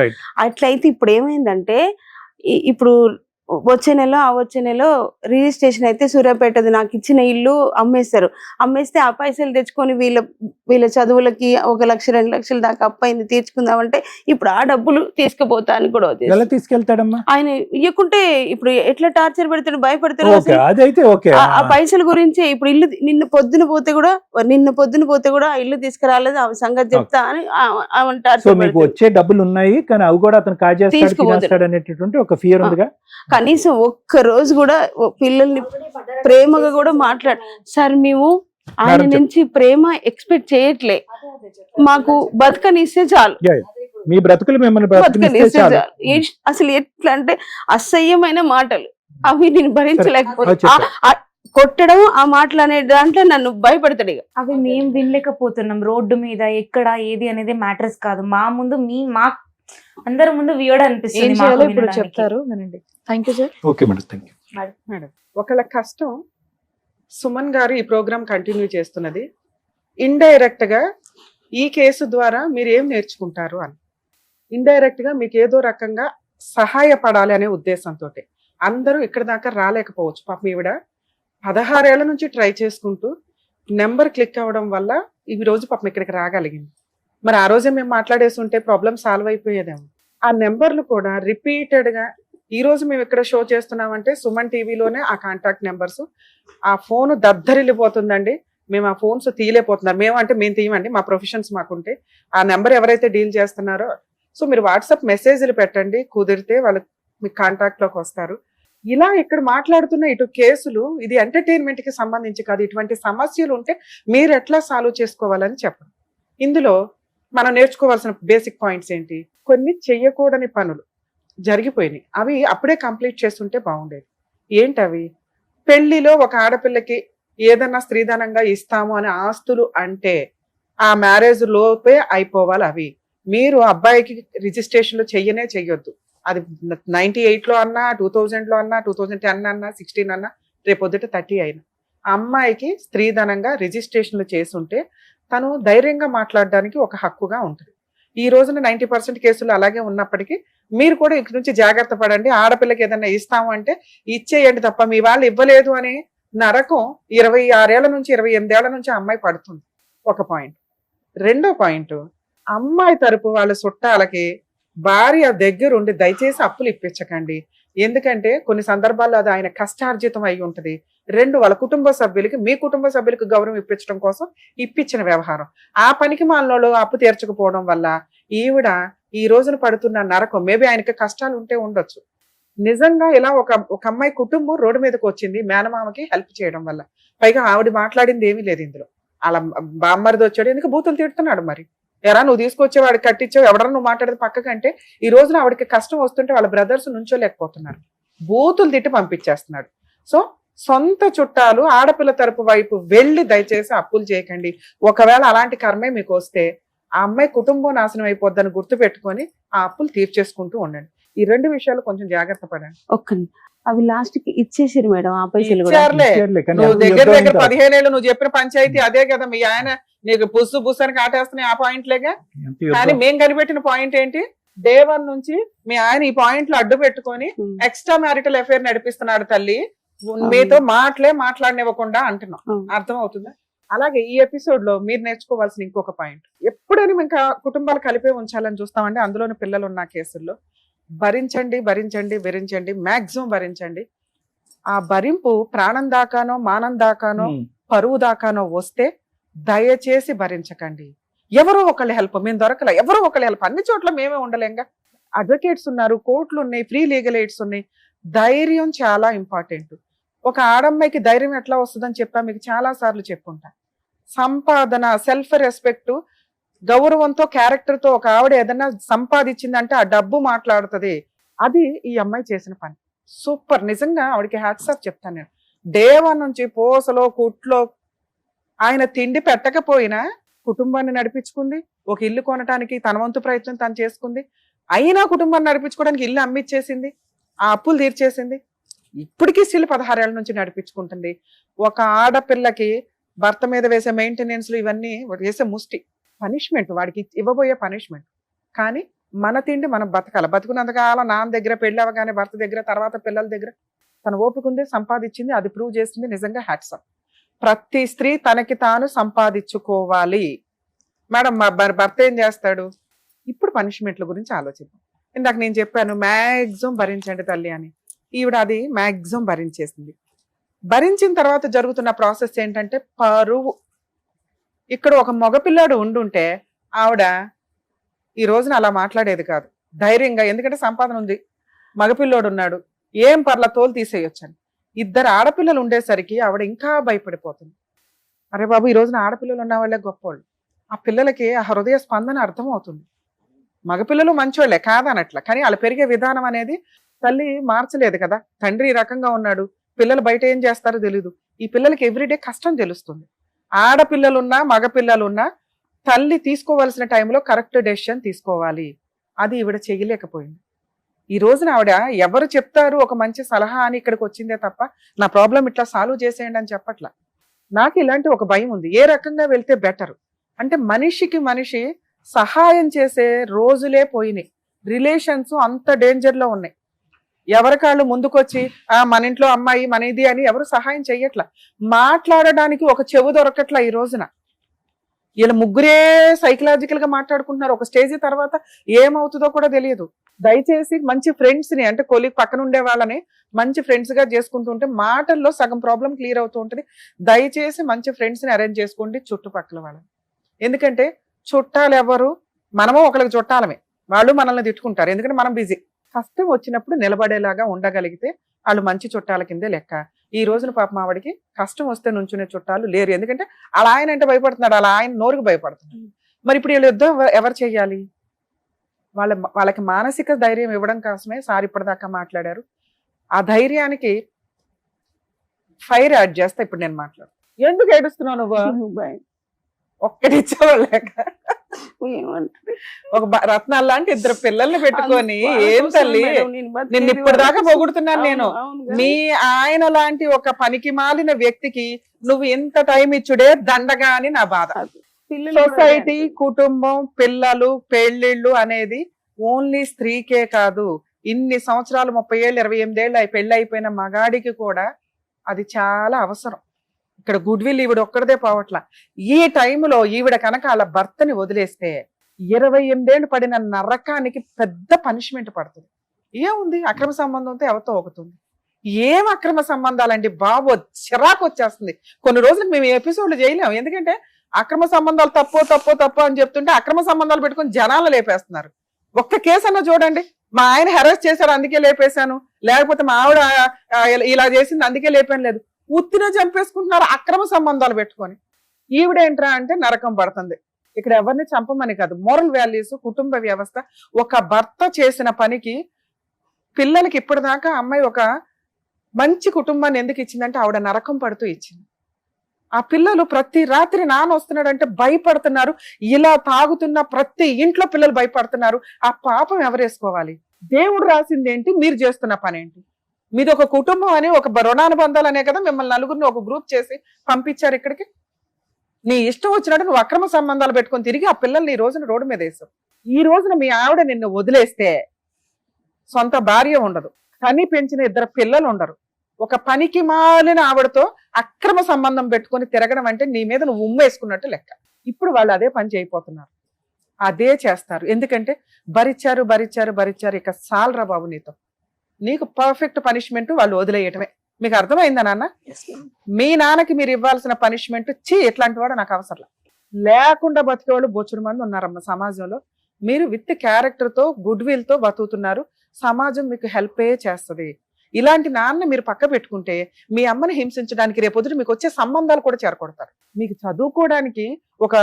Speaker 3: అట్లయితే ఇప్పుడు ఏమైందంటే, ఇప్పుడు వచ్చే నెల రిజిస్ట్రేషన్ అయితే సూర్యాపేటది నాకు ఇచ్చిన ఇల్లు అమ్మేస్తే ఆ పైసలు తెచ్చుకొని వీళ్ళ చదువులకి 1 లక్ష 2 లక్షల దాకా అప్పైంది తీర్చుకుందామంటే ఇప్పుడు ఆ డబ్బులు తీసుకుపోతా అని కూడా
Speaker 6: తీసుకెళ్తాడమ్మా.
Speaker 3: ఆయన ఇవ్వకుంటే ఇప్పుడు ఎట్లా టార్చర్ పెడతాడు, భయపడతాడు. ఆ పైసల గురించి ఇప్పుడు ఇల్లు నిన్న పొద్దున పోతే కూడా ఆ ఇల్లు తీసుకురాలేదు, ఆమె సంగతి చెప్తా అని ఆమె టార్చర్ పెడతాడు.
Speaker 6: వచ్చే డబ్బులు ఉన్నాయి కానీ అవి కూడా అతను కాజేస్తాడు అనేటటువంటి ఒక ఫియర్ ఉందిగా.
Speaker 3: కనీసం ఒక్క రోజు కూడా పిల్లల్ని ప్రేమగా కూడా మాట్లాడు సార్, మేము ఆయన నుంచి ప్రేమ ఎక్స్పెక్ట్ చేయట్లే, మాకు బతకనిస్తే చాలు,
Speaker 6: మీ బ్రతుకులు మిమ్మల్ని
Speaker 3: బతకనిస్తే చాలు. అసలు ఎట్లా అంటే అసహ్యమైన మాటలు అవి నేను భరించలేకపోతే, కొట్టడం ఆ మాటలు అనే దాంట్లో నన్ను భయపడతాడు.
Speaker 7: అవి మేము వినలేకపోతున్నాం. రోడ్డు మీద ఎక్కడ ఏది అనేది మ్యాటర్స్ కాదు, మా ముందు మా అందరి ముందు వియోడ్ అనిపిస్తుంది.
Speaker 5: ఇప్పుడు చెప్తారు వినండి. Thank you sir.
Speaker 6: Okay madam, thank you
Speaker 4: madam. ఒకళ్ళ కష్టం సుమన్ గారు ఈ ప్రోగ్రామ్ కంటిన్యూ చేస్తున్నది, ఇండైరెక్ట్ గా ఈ కేసు ద్వారా మీరు ఏం నేర్చుకుంటారు అని. ఇండైరెక్ట్ గా మీకు ఏదో రకంగా సహాయపడాలి అనే ఉద్దేశంతో అందరూ ఇక్కడ దాకా రాలేకపోవచ్చు. పాపం ఈవిడ 16 ఏళ్ల నుంచి ట్రై చేసుకుంటూ నెంబర్ క్లిక్ అవ్వడం వల్ల ఈ రోజు పాపం ఇక్కడికి రాగలిగింది. మరి ఆ రోజే మేము మాట్లాడేసి ఉంటే ప్రాబ్లం సాల్వ్ అయిపోయేదేమో. ఆ నెంబర్లు కూడా రిపీటెడ్ గా ఈ రోజు మేము ఇక్కడ షో చేస్తున్నామంటే సుమన్ టీవీలోనే ఆ కాంటాక్ట్ నెంబర్స్, ఆ ఫోన్ దద్దరిల్లిపోతుందండి. మేము ఆ ఫోన్స్ తీయలేకపోతున్నారు. మేము తీయమండి, మా ప్రొఫెషన్స్ మాకుంటే. ఆ నెంబర్ ఎవరైతే డీల్ చేస్తున్నారో, సో మీరు వాట్సాప్ మెసేజ్లు పెట్టండి, కుదిరితే వాళ్ళు మీకు కాంటాక్ట్ లోకి వస్తారు. ఇలా ఇక్కడ మాట్లాడుతున్న ఇటు కేసులు, ఇది ఎంటర్టైన్మెంట్ కి సంబంధించి కాదు. ఇటువంటి సమస్యలు ఉంటే మీరు ఎట్లా సాల్వ్ చేసుకోవాలని చెప్పండి. ఇందులో మనం నేర్చుకోవాల్సిన బేసిక్ పాయింట్స్ ఏంటి? కొన్ని చెయ్యకూడని పనులు జరిగిపోయినాయి, అవి అప్పుడే కంప్లీట్ చేస్తుంటే బాగుండేది. ఏంటవి? పెళ్లిలో ఒక ఆడపిల్లకి ఏదన్నా స్త్రీధనంగా ఇస్తాము అనే ఆస్తులు అంటే ఆ మ్యారేజ్ లోపే అయిపోవాలి. అవి మీరు అబ్బాయికి రిజిస్ట్రేషన్లు చెయ్యొద్దు. అది 98లో అన్నా, 2000లో అన్నా, 2010 అన్నా, 16 అన్నా, రేపొద్దుట 30 అయినా అమ్మాయికి స్త్రీధనంగా రిజిస్ట్రేషన్లు చేసుంటే తను ధైర్యంగా మాట్లాడడానికి ఒక హక్కుగా ఉంటుంది. ఈ రోజున 90% కేసులు అలాగే ఉన్నప్పటికీ మీరు కూడా ఇక్కడి నుంచి జాగ్రత్త పడండి. ఆడపిల్లకి ఏదైనా ఇస్తాము అంటే ఇచ్చేయండి తప్ప మీ వాళ్ళు ఇవ్వలేదు అనే నరకం 26 ఏళ్ల నుంచి 28 ఏళ్ల నుంచి అమ్మాయి పడుతుంది. ఒక పాయింట్. రెండో పాయింట్, అమ్మాయి తరపు వాళ్ళ చుట్టాలకి భార్య దగ్గరుండి దయచేసి అప్పులు ఇప్పించకండి. ఎందుకంటే కొన్ని సందర్భాల్లో అది ఆయన కష్టార్జితం అయి ఉంటుంది. 2, వాళ్ళ కుటుంబ సభ్యులకి, మీ కుటుంబ సభ్యులకి గౌరవం ఇప్పించడం కోసం ఇప్పించిన వ్యవహారం. ఆ పనికి మాలలో అప్పు తీర్చకపోవడం వల్ల ఈవిడ ఈ రోజున పడుతున్న నరకం. మేబీ ఆయనకి కష్టాలు ఉంటే ఉండొచ్చు. నిజంగా ఇలా ఒక అమ్మాయి కుటుంబం రోడ్డు మీదకి వచ్చింది మేనమామకి హెల్ప్ చేయడం వల్ల. పైగా ఆవిడ మాట్లాడింది ఏమీ లేదు ఇందులో. అలా బామ్మరిది వచ్చాడు, ఎందుకు బూతులు తిడుతున్నాడు మరి. ఎరా నువ్వు తీసుకొచ్చావు, వాడికి కట్టించావు, ఎవడరా నువ్వు మాట్లాడేది పక్కకంటే. ఈ రోజున ఆవిడకి కష్టం వస్తుంటే వాళ్ళ బ్రదర్స్ నుంచోలేకపోతున్నారు, బూతులు తిట్టి పంపించేస్తున్నాడు. సో సొంత చుట్టాలు ఆడపిల్ల తరపు వైపు వెళ్ళి దయచేసి అప్పులు చేయకండి. ఒకవేళ అలాంటి కర్మే మీకు వస్తే ఆ అమ్మాయి కుటుంబం నాశనం అయిపోద్దని గుర్తు పెట్టుకొని ఆ అప్పులు తీర్చేసుకుంటూ ఉండండి. ఈ 2 విషయాలు కొంచెం జాగ్రత్త పడండి.
Speaker 3: అవి లాస్ట్ కి ఇచ్చేసారు మేడం, ఆ పైసలు కూడా.
Speaker 4: ఇచ్చారులే.
Speaker 6: ఇచ్చారులే, కానీ
Speaker 4: నువ్వు
Speaker 6: అప్పుడు
Speaker 4: దగ్గర
Speaker 6: యుద్ధం అంతా.
Speaker 4: 15 ఏళ్ళు నువ్వు చెప్పిన పంచాయతీ అదే కదా. మీ ఆయన నీకు బుస్సు అని కాటేస్తున్నాయి ఆ పాయింట్లేగా.
Speaker 6: ఎంత యుద్ధం.
Speaker 4: కానీ మేం కనిపెట్టిన పాయింట్ ఏంటి, డే 1 నుంచి మీ ఆయన ఈ పాయింట్లు అడ్డు పెట్టుకొని ఎక్స్ట్రా మ్యారిటల్ అఫైర్ నడిపిస్తున్నాడు తల్లి, మీతో మాట్లాడనివ్వకుండా అంటున్నాం. అర్థం అవుతుందా? అలాగే ఈ ఎపిసోడ్ లో మీరు నేర్చుకోవాల్సిన ఇంకొక పాయింట్, ఎప్పుడైనా ఇంకా కుటుంబాలు కలిపే ఉంచాలని చూస్తామండి. అందులోని పిల్లలు ఉన్న కేసుల్లో భరించండి, మాక్సిమం భరించండి. ఆ భరింపు ప్రాణం దాకానో, మానం దాకానో, పరువు దాకానో వస్తే దయచేసి భరించకండి. ఎవరో ఒకళ్ళ హెల్ప్ మేము దొరకలే, ఎవరో ఒకళ్ళ హెల్ప్. అన్ని చోట్ల మేమే ఉండలేంగా. అడ్వకేట్స్ ఉన్నారు, కోర్టులు ఉన్నాయి, ఫ్రీ లీగల్ ఎయిడ్స్ ఉన్నాయి. ధైర్యం చాలా ఇంపార్టెంట్. ఒక ఆడమ్మాయికి ధైర్యం ఎట్లా వస్తుందని చెప్పా మీకు చాలా సార్లు చెప్పుంటా. సంపాదన, సెల్ఫ్ రెస్పెక్ట్, గౌరవంతో, క్యారెక్టర్ తో ఒక ఆవిడ ఏదైనా సంపాదించిందంటే ఆ డబ్బు మాట్లాడుతుంది. అది ఈ అమ్మాయి చేసిన పని. సూపర్. నిజంగా ఆవిడకి హ్యాట్స్ ఆఫ్ చెప్తాను నేను. డే 1 నుంచి పోసలో కుట్లో ఆయన తిండి పెట్టకపోయినా కుటుంబాన్ని నడిపించుకుంది. ఒక ఇల్లు కొనడానికి తన వంతు ప్రయత్నం తను చేసుకుంది. అయినా కుటుంబాన్ని నడిపించుకోవడానికి ఇల్లు అమ్మిచ్చేసింది, ఆ అప్పులు తీర్చేసింది. ఇప్పటికీ స్టిల్ 16 ఏళ్ల నుంచి నడిపించుకుంటుంది. ఒక ఆడపిల్లకి భర్త మీద వేసే మెయింటెనెన్స్లు ఇవన్నీ వేసే ముష్టి పనిష్మెంట్, వాడికి ఇవ్వబోయే పనిష్మెంట్. కానీ మన తిండి మనం బతకాలి. బతుకున్నంతకాలం నాన్న దగ్గర, పెళ్లి అవగానే భర్త దగ్గర, తర్వాత పిల్లల దగ్గర తన ఓపిక ఉంది, సంపాదించింది, అది ప్రూవ్ చేసింది. నిజంగా హ్యాట్స్ ఆఫ్. ప్రతి స్త్రీ తనకి తాను సంపాదించుకోవాలి. మేడం మా భర్త ఏం చేస్తాడు? ఇప్పుడు పనిష్మెంట్ల గురించి ఆలోచిద్దాం. ఇందాక నేను చెప్పాను మ్యాక్సిమం భరించండి తల్లి అని. ఈవిడ అది మ్యాక్సిమం భరించేసింది. భరించిన తర్వాత జరుగుతున్న ప్రాసెస్ ఏంటంటే పరువు. ఇక్కడ ఒక మగపిల్లాడు ఉండుంటే ఆవిడ ఈ రోజున అలా మాట్లాడేది కాదు ధైర్యంగా. ఎందుకంటే సంపాదన ఉంది, మగపిల్లోడు ఉన్నాడు, ఏం పర్ల తోలు తీసేయొచ్చని. 2 ఆడపిల్లలు ఉండేసరికి ఆవిడ ఇంకా భయపడిపోతుంది. అరే బాబు, ఈ రోజున ఆడపిల్లలు ఉన్న వాళ్ళే గొప్పవాళ్ళు. ఆ పిల్లలకి ఆ హృదయ స్పందన అర్థం అవుతుంది. మగపిల్లలు మంచోళ్లే కాదనట్ల, కానీ వాళ్ళ పెరిగే విధానం అనేది తల్లి మార్చలేదు కదా. తండ్రి ఈ రకంగా ఉన్నాడు, పిల్లలు బయట ఏం చేస్తారో తెలీదు. ఈ పిల్లలకి ఎవ్రీడే కష్టం తెలుస్తుంది. ఆడపిల్లలున్నా మగపిల్లలున్నా తల్లి తీసుకోవాల్సిన టైంలో కరెక్ట్ డెసిషన్ తీసుకోవాలి. అది ఈవిడ చేయలేకపోయింది. ఈ రోజున ఆవిడ ఎవరు చెప్తారు ఒక మంచి సలహా అని ఇక్కడికి వచ్చిందే తప్ప నా ప్రాబ్లం ఇట్లా సాల్వ్ చేసేయండి అని చెప్పట్లా. నాకు ఇలాంటి ఒక భయం ఉంది, ఏ రకంగా వెళ్తే బెటర్ అంటే. మనిషికి మనిషి సహాయం చేసే రోజులే పోయినాయి. రిలేషన్స్ అంత డేంజర్ లో ఉన్నాయి. ఎవరికాళ్ళు ముందుకొచ్చి మన ఇంట్లో అమ్మాయి మన ఇది అని ఎవరు సహాయం చెయ్యట్లా. మాట్లాడడానికి ఒక చెవు దొరకట్లా ఈ రోజున. వీళ్ళ ముగ్గురే సైకలాజికల్ గా మాట్లాడుకుంటున్నారు. ఒక స్టేజ్ తర్వాత ఏమవుతుందో కూడా తెలియదు. దయచేసి మంచి ఫ్రెండ్స్ ని, అంటే కొలీగ్ పక్కన ఉండే వాళ్ళని మంచి ఫ్రెండ్స్ గా చేసుకుంటుంటే మాటల్లో సగం ప్రాబ్లం క్లియర్ అవుతూ ఉంటుంది. దయచేసి మంచి ఫ్రెండ్స్ ని అరేంజ్ చేసుకోండి చుట్టుపక్కల వాళ్ళని. ఎందుకంటే చుట్టాలు ఎవరు, మనము ఒకరికి చుట్టాలమే, వాళ్ళు మనల్ని తిట్టుకుంటారు. ఎందుకంటే మనం బిజీ. కష్టం వచ్చినప్పుడు నిలబడేలాగా ఉండగలిగితే వాళ్ళు మంచి చుట్టాల కిందే లెక్క. ఈ రోజున పాపం ఆవిడికి కష్టం వస్తే నుంచునే చుట్టాలు లేరు. ఎందుకంటే అలా ఆయన అంటే భయపడుతున్నాడు, అలా ఆయన నోరుకు భయపడుతున్నాడు. మరి ఇప్పుడు వీళ్ళు యుద్ధం ఎవరు చెయ్యాలి? వాళ్ళకి మానసిక ధైర్యం ఇవ్వడం కోసమే సార్ ఇప్పటిదాకా మాట్లాడారు. ఆ ధైర్యానికి ఫైర్ యాడ్ చేస్తా ఇప్పుడు నేను మాట్లాడు. ఎందుకు ఏడుస్తున్నావు నువ్వు? ఒక్కడిచ్చేవాళ్ళక ఒక రత్నాలు లాంటి 2 పిల్లల్ని పెట్టుకొని ఏం తల్లి నిన్ను ఇప్పటిదాకా పొగుడుతున్నాను నేను. మీ ఆయన లాంటి ఒక పనికి మాలిన వ్యక్తికి నువ్వు ఎంత టైం ఇచ్చుడే దండగా అని నా బాధ. సొసైటీ, కుటుంబం, పిల్లలు, పెళ్లిళ్ళు అనేది ఓన్లీ స్త్రీకే కాదు. ఇన్ని సంవత్సరాలు 30 ఏళ్ళు 28 ఏళ్ళు పెళ్లి అయిపోయిన మగాడికి కూడా అది చాలా అవసరం. ఇక్కడ గుడ్ విల్ ఈవిడ ఒక్కడదే పోవట్ల. ఈ టైంలో ఈవిడ కనుక వాళ్ళ భర్తని వదిలేస్తే 28 ఏళ్ళు పడిన నరకానికి పెద్ద పనిష్మెంట్ పడుతుంది. ఏముంది, అక్రమ సంబంధంతో ఎవరితో ఒకతుంది. ఏం అక్రమ సంబంధాలండి బాబు, చిరాకు వచ్చేస్తుంది. కొన్ని రోజులకు మేము ఎపిసోడ్లు చేయలేము. ఎందుకంటే అక్రమ సంబంధాలు తప్పు అని చెప్తుంటే అక్రమ సంబంధాలు పెట్టుకొని జనాలు లేపేస్తున్నారు. ఒక్క కేసు అన్న చూడండి. మా ఆయన హెరాస్ చేశాడు అందుకే లేపేశాను, లేకపోతే మా ఆవిడ ఇలా చేసింది అందుకే లేపాను లేదు. ఉత్తినే చంపేసుకుంటున్నారు అక్రమ సంబంధాలు పెట్టుకొని. ఈవిడేంట్రా అంటే నరకం పడుతుంది. ఇక్కడ ఎవరిని చంపమని కాదు, మోరల్ వాల్యూస్, కుటుంబ వ్యవస్థ. ఒక భర్త చేసిన పనికి పిల్లలకి ఇప్పటిదాకా అమ్మాయి ఒక మంచి కుటుంబాన్ని ఎందుకు ఇచ్చిందంటే ఆవిడ నరకం పడుతూ ఇచ్చింది. ఆ పిల్లలు ప్రతి రాత్రి నాన్న వస్తున్నాడంటే భయపడుతున్నారు. ఇలా తాగుతున్న ప్రతి ఇంట్లో పిల్లలు భయపడుతున్నారు. ఆ పాపం ఎవరేసుకోవాలి? దేవుడు రాసింది ఏంటి, మీరు చేస్తున్న పని ఏంటి? మీది ఒక కుటుంబం అని, ఒక రుణానుబంధాలు అనే కదా మిమ్మల్ని నలుగురిని ఒక గ్రూప్ చేసి పంపించారు ఇక్కడికి. నీ ఇష్టం వచ్చినట్టు నువ్వు అక్రమ సంబంధాలు పెట్టుకొని తిరిగి ఆ పిల్లల్ని ఈ రోజున రోడ్డు మీద వేసావు. ఈ రోజున మీ ఆవిడ నిన్ను వదిలేస్తే సొంత భార్య ఉండదు, కని పెంచిన 2 పిల్లలు ఉండరు. ఒక పనికి మాలిన ఆవిడతో అక్రమ సంబంధం పెట్టుకొని తిరగడం అంటే నీ మీద నువ్వు ఉమ్మేసుకున్నట్టు లెక్క. ఇప్పుడు వాళ్ళు అదే పని చేయబోతున్నారు, అదే చేస్తారు. ఎందుకంటే భరించారు భరించారు భరించారు, ఇక సాల్రా బాబు నీతో. నీకు పర్ఫెక్ట్ పనిష్మెంట్ వాళ్ళు వదిలేయటమే. మీకు అర్థమైందా నాన్న? మీ నాన్నకి మీరు ఇవ్వాల్సిన పనిష్మెంట్, ఎట్లాంటి వాడు నాకు అవసరం లేకుండా బతికేవాళ్ళు బొచ్చుడు మంది ఉన్నారమ్మ సమాజంలో. మీరు విత్ క్యారెక్టర్ తో, గుడ్ విల్ తో బతుకుతున్నారు. సమాజం మీకు హెల్పే చేస్తుంది. ఇలాంటి నాన్న మీరు పక్క పెట్టుకుంటే మీ అమ్మని హింసించడానికి రేపొద్దు మీకు వచ్చే సంబంధాలు కూడా చేరకొడతారు. మీకు చదువుకోవడానికి ఒక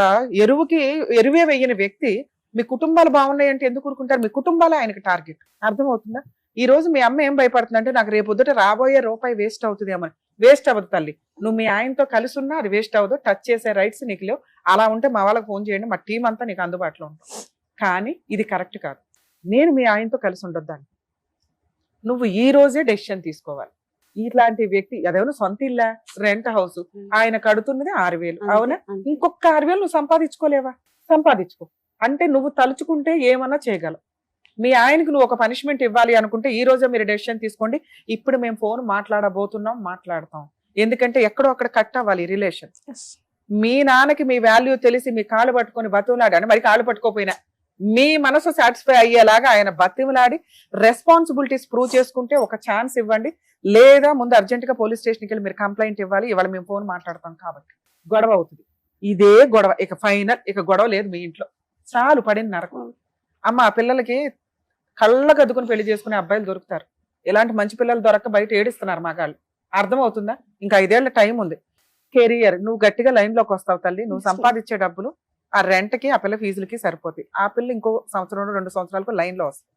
Speaker 4: ఎరువే వేయని వ్యక్తి మీ కుటుంబాలు బాగున్నాయంటే ఎందుకు ఊరుకుంటారు? మీ కుటుంబాలే ఆయనకి టార్గెట్. అర్థమవుతుందా? ఈ రోజు మీ అమ్మ ఏం భయపడుతుందంటే నాకు రేపొద్దుట రాబోయే రూపాయి వేస్ట్ అవుతుంది ఏమని. వేస్ట్ అవ్వదు తల్లి, నువ్వు మీ ఆయనతో కలిసి ఉన్నా అది వేస్ట్ అవ్వదు. టచ్ చేసే రైట్స్ నీకు లేవు. అలా ఉంటే మా వాళ్ళకి ఫోన్ చేయండి, మా టీం అంతా నీకు అందుబాటులో ఉంటాం. కానీ ఇది కరెక్ట్ కాదు. నేను మీ ఆయనతో కలిసి ఉండొద్దాన్ని. నువ్వు ఈ రోజే డెసిషన్ తీసుకోవాలి. ఇట్లాంటి వ్యక్తి అదేమన్నా సొంత ఇల్లా, రెంట్ హౌస్, ఆయన కడుతున్నది 6,000, అవునా? ఇంకొక 6,000 నువ్వు సంపాదించుకోలేవా? సంపాదించుకో. అంటే నువ్వు తలుచుకుంటే ఏమన్నా చేయగలవు. మీ ఆయనకు నువ్వు ఒక పనిష్మెంట్ ఇవ్వాలి అనుకుంటే ఈ రోజే మీరు డెసిషన్ తీసుకోండి. ఇప్పుడు మేము ఫోన్ మాట్లాడబోతున్నాం, మాట్లాడతాం. ఎందుకంటే ఎక్కడో అక్కడ కట్ అవ్వాలి రిలేషన్. మీ నాన్నకి మీ వాల్యూ తెలిసి మీ కాళ్ళు పట్టుకొని బతువులాడాను, మరి కాళ్ళు పట్టుకోపోయినా మీ మనసు సాటిస్ఫై అయ్యేలాగా ఆయన బతిమలాడి రెస్పాన్సిబిలిటీస్ ప్రూవ్ చేసుకుంటే ఒక ఛాన్స్ ఇవ్వండి. లేదా ముందు అర్జెంట్ గా పోలీస్ స్టేషన్కి వెళ్ళి మీరు కంప్లైంట్ ఇవ్వాలి. ఇవాళ మేము ఫోన్ మాట్లాడతాం కాబట్టి గొడవ అవుతుంది. ఇదే గొడవ, ఇక ఫైనల్, ఇక గొడవ లేదు మీ ఇంట్లో. చాలు పడిన నరకం. అమ్మ ఆ పిల్లలకి కళ్ళకు అద్దుకుని పెళ్లి చేసుకునే అబ్బాయిలు దొరుకుతారు. ఇలాంటి మంచి పిల్లలు దొరక్క బయట ఏడిస్తున్నారు మగాళ్ళు. అర్థమవుతుందా? ఇంకా 5 ఏళ్ల టైం ఉంది. కెరియర్ నువ్వు గట్టిగా లైన్ లోకి వస్తావు తల్లి. నువ్వు సంపాదించే డబ్బులు ఆ రెంట్కి, ఆ పిల్ల ఫీజులకి సరిపోతాయి. ఆ పిల్ల ఇంకో 1 సంవత్సరం 2 సంవత్సరాలకు లైన్ లో వస్తుంది.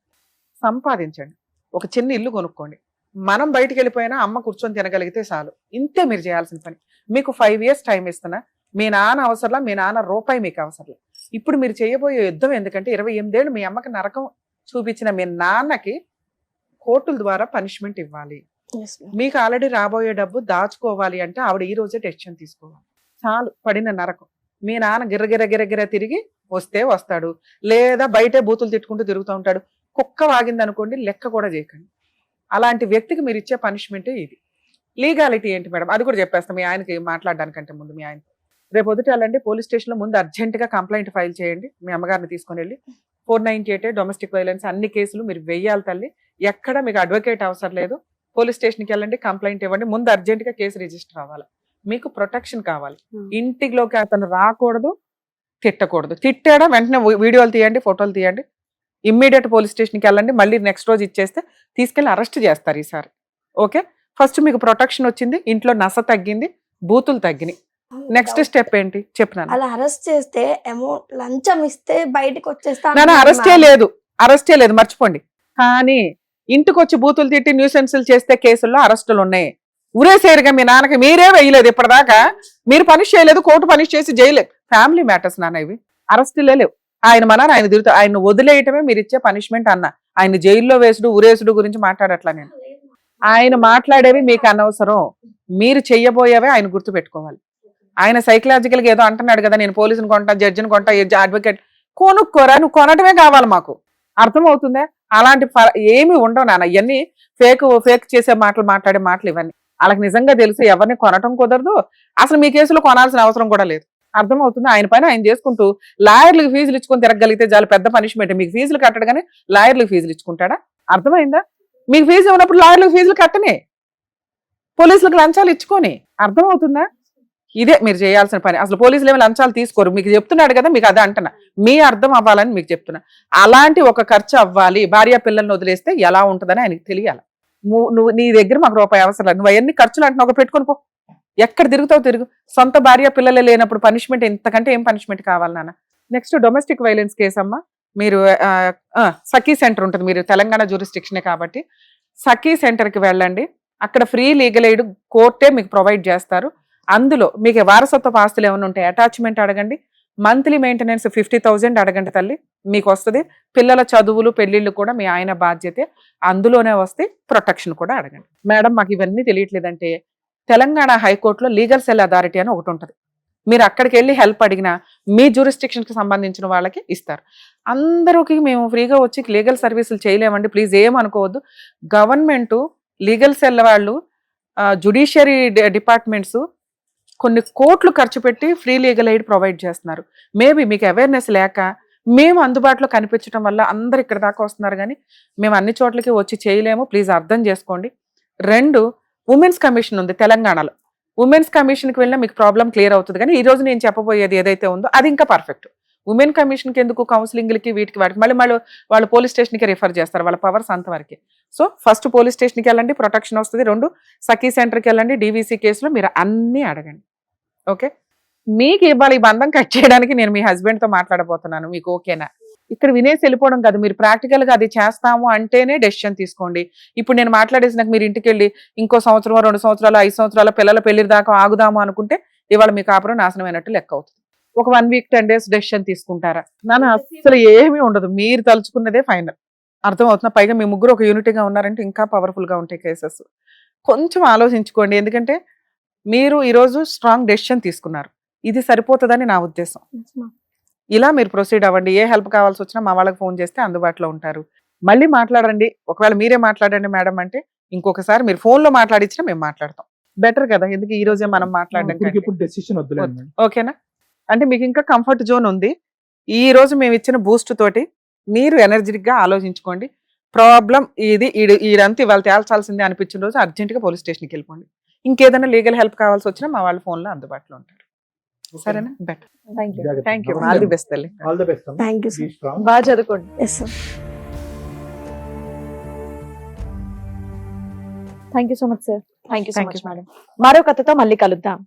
Speaker 4: సంపాదించండి, ఒక చిన్న ఇల్లు కొనుక్కోండి. మనం బయటికి వెళ్ళిపోయినా అమ్మ కూర్చొని తినగలిగితే చాలు. ఇంతే మీరు చేయాల్సిన పని. మీకు 5 years టైం ఇస్తున్నా. మీ నాన్న అవసరంలా, మీ నాన్న రూపాయి మీకు అవసరంలా. ఇప్పుడు మీరు చేయబోయే యుద్ధం ఎందుకంటే 28 ఏళ్ళు మీ అమ్మకి నరకం చూపించిన మీ నాన్నకి కోర్టుల ద్వారా పనిష్మెంట్ ఇవ్వాలి. మీకు ఆల్రెడీ రాబోయే డబ్బు దాచుకోవాలి అంటే ఆవిడ ఈ రోజే డెసిషన్ తీసుకోవాలి. చాలు పడిన నరకం. మీ నాన్న గిర్రగిర తిరిగి వస్తే వస్తాడు, లేదా బయటే బూతులు తిట్టుకుంటూ తిరుగుతూ ఉంటాడు. కుక్క వాగింది అనుకోండి, లెక్క కూడా చేయకండి. అలాంటి వ్యక్తికి మీరు ఇచ్చే పనిష్మెంటే ఇది. లీగాలిటీ ఏంటి మేడం అది కూడా చెప్పేస్తాం. మీ ఆయనకి మాట్లాడడానికంటే ముందు మీ ఆయన రేపు పొద్దుట వెళ్ళండి పోలీస్ స్టేషన్లో, ముందు అర్జెంటుగా కంప్లైంట్ ఫైల్ చేయండి. మీ అమ్మగారిని తీసుకొని వెళ్ళి 498 డొమెస్టిక్ వైలెన్స్ అన్ని కేసులు మీరు వెయ్యాలి తల్లి. ఎక్కడ మీకు అడ్వకేట్ అవసరం లేదు. పోలీస్ స్టేషన్కి వెళ్ళండి, కంప్లైంట్ ఇవ్వండి. ముందు అర్జెంటుగా కేసు రిజిస్టర్ అవ్వాలి. మీకు ప్రొటెక్షన్ కావాలి. ఇంటిలోకి అతను రాకూడదు, తిట్టకూడదు. తిట్టాడా వెంటనే వీడియోలు తీయండి, ఫోటోలు తీయండి. ఇమ్మీడియట్ పోలీస్ స్టేషన్కి వెళ్ళండి. మళ్ళీ నెక్స్ట్ రోజు ఇచ్చేస్తే తీసుకెళ్ళి అరెస్ట్ చేస్తారు ఈసారి. ఓకే, ఫస్ట్ మీకు ప్రొటెక్షన్ వచ్చింది, ఇంట్లో నస తగ్గింది, బూతులు తగ్గినాయి. నెక్స్ట్ స్టెప్ ఏంటి చెప్పినాను.
Speaker 2: అలా అరెస్ట్ చేస్తే అమౌంట్ లంచం ఇస్తే బయటకు వచ్చేస్తా.
Speaker 4: అరెస్టే లేదు మర్చిపోండి. కానీ ఇంటికి వచ్చి బూతులు తిట్టి న్యూసెన్సులు చేస్తే కేసుల్లో అరెస్టులు ఉన్నాయి. ఉరేసేరుగా మీ నాన్నకి మీరే వేయలేదు ఇప్పటిదాకా. మీరు పనిష్ చేయలేదు, కోర్టు పనిష్ చేసి జైలే. ఫ్యామిలీ మ్యాటర్స్ నాన్న ఇవి, అరెస్టులే లేవు. ఆయన మన ఆయన తిరుగుతా, ఆయన వదిలేయటమే మీరు ఇచ్చే పనిష్మెంట్ అన్న. ఆయన జైల్లో వేసుడు ఉరేసుడు గురించి మాట్లాడట్లా నేను. ఆయన మాట్లాడేవి మీకు అనవసరం. మీరు చెయ్యబోయేవే ఆయన గుర్తు పెట్టుకోవాలి. ఆయన సైకలాజికల్గా ఏదో అంటున్నాడు కదా, నేను పోలీసుని కొంటా, జడ్జిని కొంటా, అడ్వకేట్. కొనుక్కోరా, నువ్వు కొనటమే కావాలి మాకు. అర్థమవుతుందా? అలాంటి ఏమి ఉండవు నాన్న. ఇవన్నీ ఫేక్ చేసే మాటలు, మాట్లాడే మాటలు ఇవన్నీ. వాళ్ళకి నిజంగా తెలుసు ఎవరిని కొనటం కుదరదు. అసలు మీ కేసులో కొనాల్సిన అవసరం కూడా లేదు. అర్థమవుతుంది? ఆయన పైన ఆయన చేసుకుంటూ లాయర్లకు ఫీజులు ఇచ్చుకొని తిరగలిగితే చాలా పెద్ద పనిష్మెంట్. మీకు ఫీజులు కట్టడగానే లాయర్లకు ఫీజులు ఇచ్చుకుంటాడా? అర్థమైందా? మీకు ఫీజు ఉన్నప్పుడు లాయర్లకు ఫీజులు కట్టనే, పోలీసులకు లంచాలు ఇచ్చుకొని. అర్థమవుతుందా? ఇదే మీరు చేయాల్సిన పని. అసలు పోలీసులు ఏమి లంచాలు తీసుకోరు, మీకు చెప్తున్నాడు కదా, మీకు అదే అంటున్నా, మీ అర్థం అవ్వాలని మీకు చెప్తున్నా. అలాంటి ఒక ఖర్చు అవ్వాలి, భార్య పిల్లల్ని వదిలేస్తే ఎలా ఉంటుందని ఆయనకి తెలియాలి. నువ్వు నీ దగ్గర మాకు రూపాయి అవసరం లేదు, నువ్వు అవన్నీ ఖర్చులు అంటున్నావు, ఒక పెట్టుకొని పో, ఎక్కడ తిరుగుతావు తిరుగు. సొంత భార్య పిల్లలే లేనప్పుడు పనిష్మెంట్ ఎంతకంటే ఏం పనిష్మెంట్ కావాలి నాన్న. నెక్స్ట్ డొమెస్టిక్ వైలెన్స్ కేసు అమ్మా. మీరు సఖీ సెంటర్ ఉంటుంది, మీరు తెలంగాణ జ్యూరిస్డిక్షనే కాబట్టి సఖీ సెంటర్కి వెళ్ళండి. అక్కడ ఫ్రీ లీగల్ ఎయిడ్ కోర్టే మీకు ప్రొవైడ్ చేస్తారు. అందులో మీకు వారసత్వ ఆస్తులు ఏమైనా ఉంటాయి, అటాచ్మెంట్ అడగండి. మంత్లీ మెయింటెనెన్స్ 50,000 అడగండి తల్లి, మీకు వస్తుంది. పిల్లల చదువులు పెళ్లిళ్ళు కూడా మీ ఆయన బాధ్యతే, అందులోనే వస్తే ప్రొటెక్షన్ కూడా అడగండి. మేడం మాకు ఇవన్నీ తెలియట్లేదంటే తెలంగాణ హైకోర్టులో లీగల్ సెల్ అథారిటీ అని ఒకటి ఉంటుంది, మీరు అక్కడికి వెళ్ళి హెల్ప్ అడిగినా మీ జ్యూరిస్డిక్షన్కి సంబంధించిన వాళ్ళకి ఇస్తారు. అందరికి మేము ఫ్రీగా వచ్చి లీగల్ సర్వీసులు చేయలేమండి, ప్లీజ్ ఏమనుకోవద్దు. గవర్నమెంట్ లీగల్ సెల్ వాళ్ళు జుడిషియరీ డిపార్ట్మెంట్స్ కొన్ని కోట్లు ఖర్చు పెట్టి ఫ్రీ లీగల్ ఎయిడ్ ప్రొవైడ్ చేస్తున్నారు. మేబీ మీకు అవేర్నెస్ లేక మేము అందుబాటులో కనిపించడం వల్ల అందరు ఇక్కడ దాకా వస్తున్నారు, కానీ మేము అన్ని చోట్లకి వచ్చి చేయలేము, ప్లీజ్ అర్థం చేసుకోండి. 2, ఉమెన్స్ కమిషన్ ఉంది తెలంగాణలో. ఉమెన్స్ కమిషన్కి వెళ్ళినా మీకు ప్రాబ్లం క్లియర్ అవుతుంది. కానీ ఈ రోజు నేను చెప్పబోయేది ఏదైతే ఉందో అది ఇంకా పర్ఫెక్ట్. ఉమెన్ కమిషన్కి ఎందుకు, కౌన్సిలింగ్లకి వీటికి వాటికి మళ్ళీ వాళ్ళు పోలీస్ స్టేషన్కి రిఫర్ చేస్తారు, వాళ్ళ పవర్స్ అంతవరకే. సో ఫస్ట్ పోలీస్ స్టేషన్కి వెళ్ళండి, ప్రొటెక్షన్ వస్తుంది. 2, సఖీ సెంటర్కి వెళ్ళండి, డీవీసీ కేసులో మీరు అన్నీ అడగండి. ఓకే, మీకు ఇవ్వాలి ఈ బంధం కట్ చేయడానికి నేను మీ హస్బెండ్తో మాట్లాడబోతున్నాను, మీకు ఓకేనా? ఇక్కడ వినేసి వెళ్ళిపోవడం కాదు, మీరు ప్రాక్టికల్గా అది చేస్తాము అంటేనే డెసిషన్ తీసుకోండి. ఇప్పుడు నేను మాట్లాడేసినాక మీరు ఇంటికి వెళ్ళి ఇంకో సంవత్సరం 2 సంవత్సరాలు 5 సంవత్సరాల పిల్లల పెళ్లి దాకా ఆగుదాము అనుకుంటే ఇవాళ మీ కాపురం నాశనమైనట్టు లెక్క అవుతుంది. ఒక 1 వీక్ 10 days డెసిషన్ తీసుకుంటారా? నాన్న అసలు ఏమీ ఉండదు, మీరు తలుచుకున్నదే ఫైనల్. అర్థమవుతున్నా? పైగా మీ ముగ్గురు ఒక యూనిటీగా ఉన్నారంటే ఇంకా పవర్ఫుల్గా ఉంటాయి కేసెస్. కొంచెం ఆలోచించుకోండి, ఎందుకంటే మీరు ఈరోజు స్ట్రాంగ్ డెసిషన్ తీసుకున్నారు, ఇది సరిపోతుందని నా ఉద్దేశం. ఇలా మీరు ప్రొసీడ్ అవ్వండి. ఏ హెల్ప్ కావాల్సి వచ్చినా మా వాళ్ళకి ఫోన్ చేస్తే అందుబాటులో ఉంటారు. మళ్ళీ మాట్లాడండి, ఒకవేళ మీరే మాట్లాడండి మేడం అంటే ఇంకొకసారి మీరు ఫోన్లో మాట్లాడించినా మేము మాట్లాడతాం, బెటర్ కదా. ఎందుకు ఈ రోజే మనం మాట్లాడడం,
Speaker 6: డెసిషన్ వద్దులేండి.
Speaker 4: ఓకేనా? అంటే మీకు ఇంకా కంఫర్ట్ జోన్ ఉంది. ఈ రోజు మేము ఇచ్చిన బూస్ట్ తోటి మీరు ఎనర్జెటిక్గా ఆలోచించుకోండి. ప్రాబ్లం ఇది, ఈడంతా ఇవాళ తేల్చాల్సిందే అనిపించిన రోజు అర్జెంటుగా పోలీస్ స్టేషన్కి వెళ్ళిపోండి. ఇంకేదైనా లీగల్ హెల్ప్ కావాల్సి వచ్చినా మా వాళ్ళ ఫోన్లో అందుబాటులో ఉంటారు. సరేనా? Better. Thank you. All the best తల్లి.
Speaker 6: All the best.
Speaker 2: Thank you sir.
Speaker 5: బాగా చదువుకోండి.
Speaker 2: Yes sir.
Speaker 5: Thank you so much sir. Thank you so
Speaker 4: Thank
Speaker 5: much
Speaker 4: you.
Speaker 5: Madam. మరో కథతో మళ్ళీ కలుద్దాం.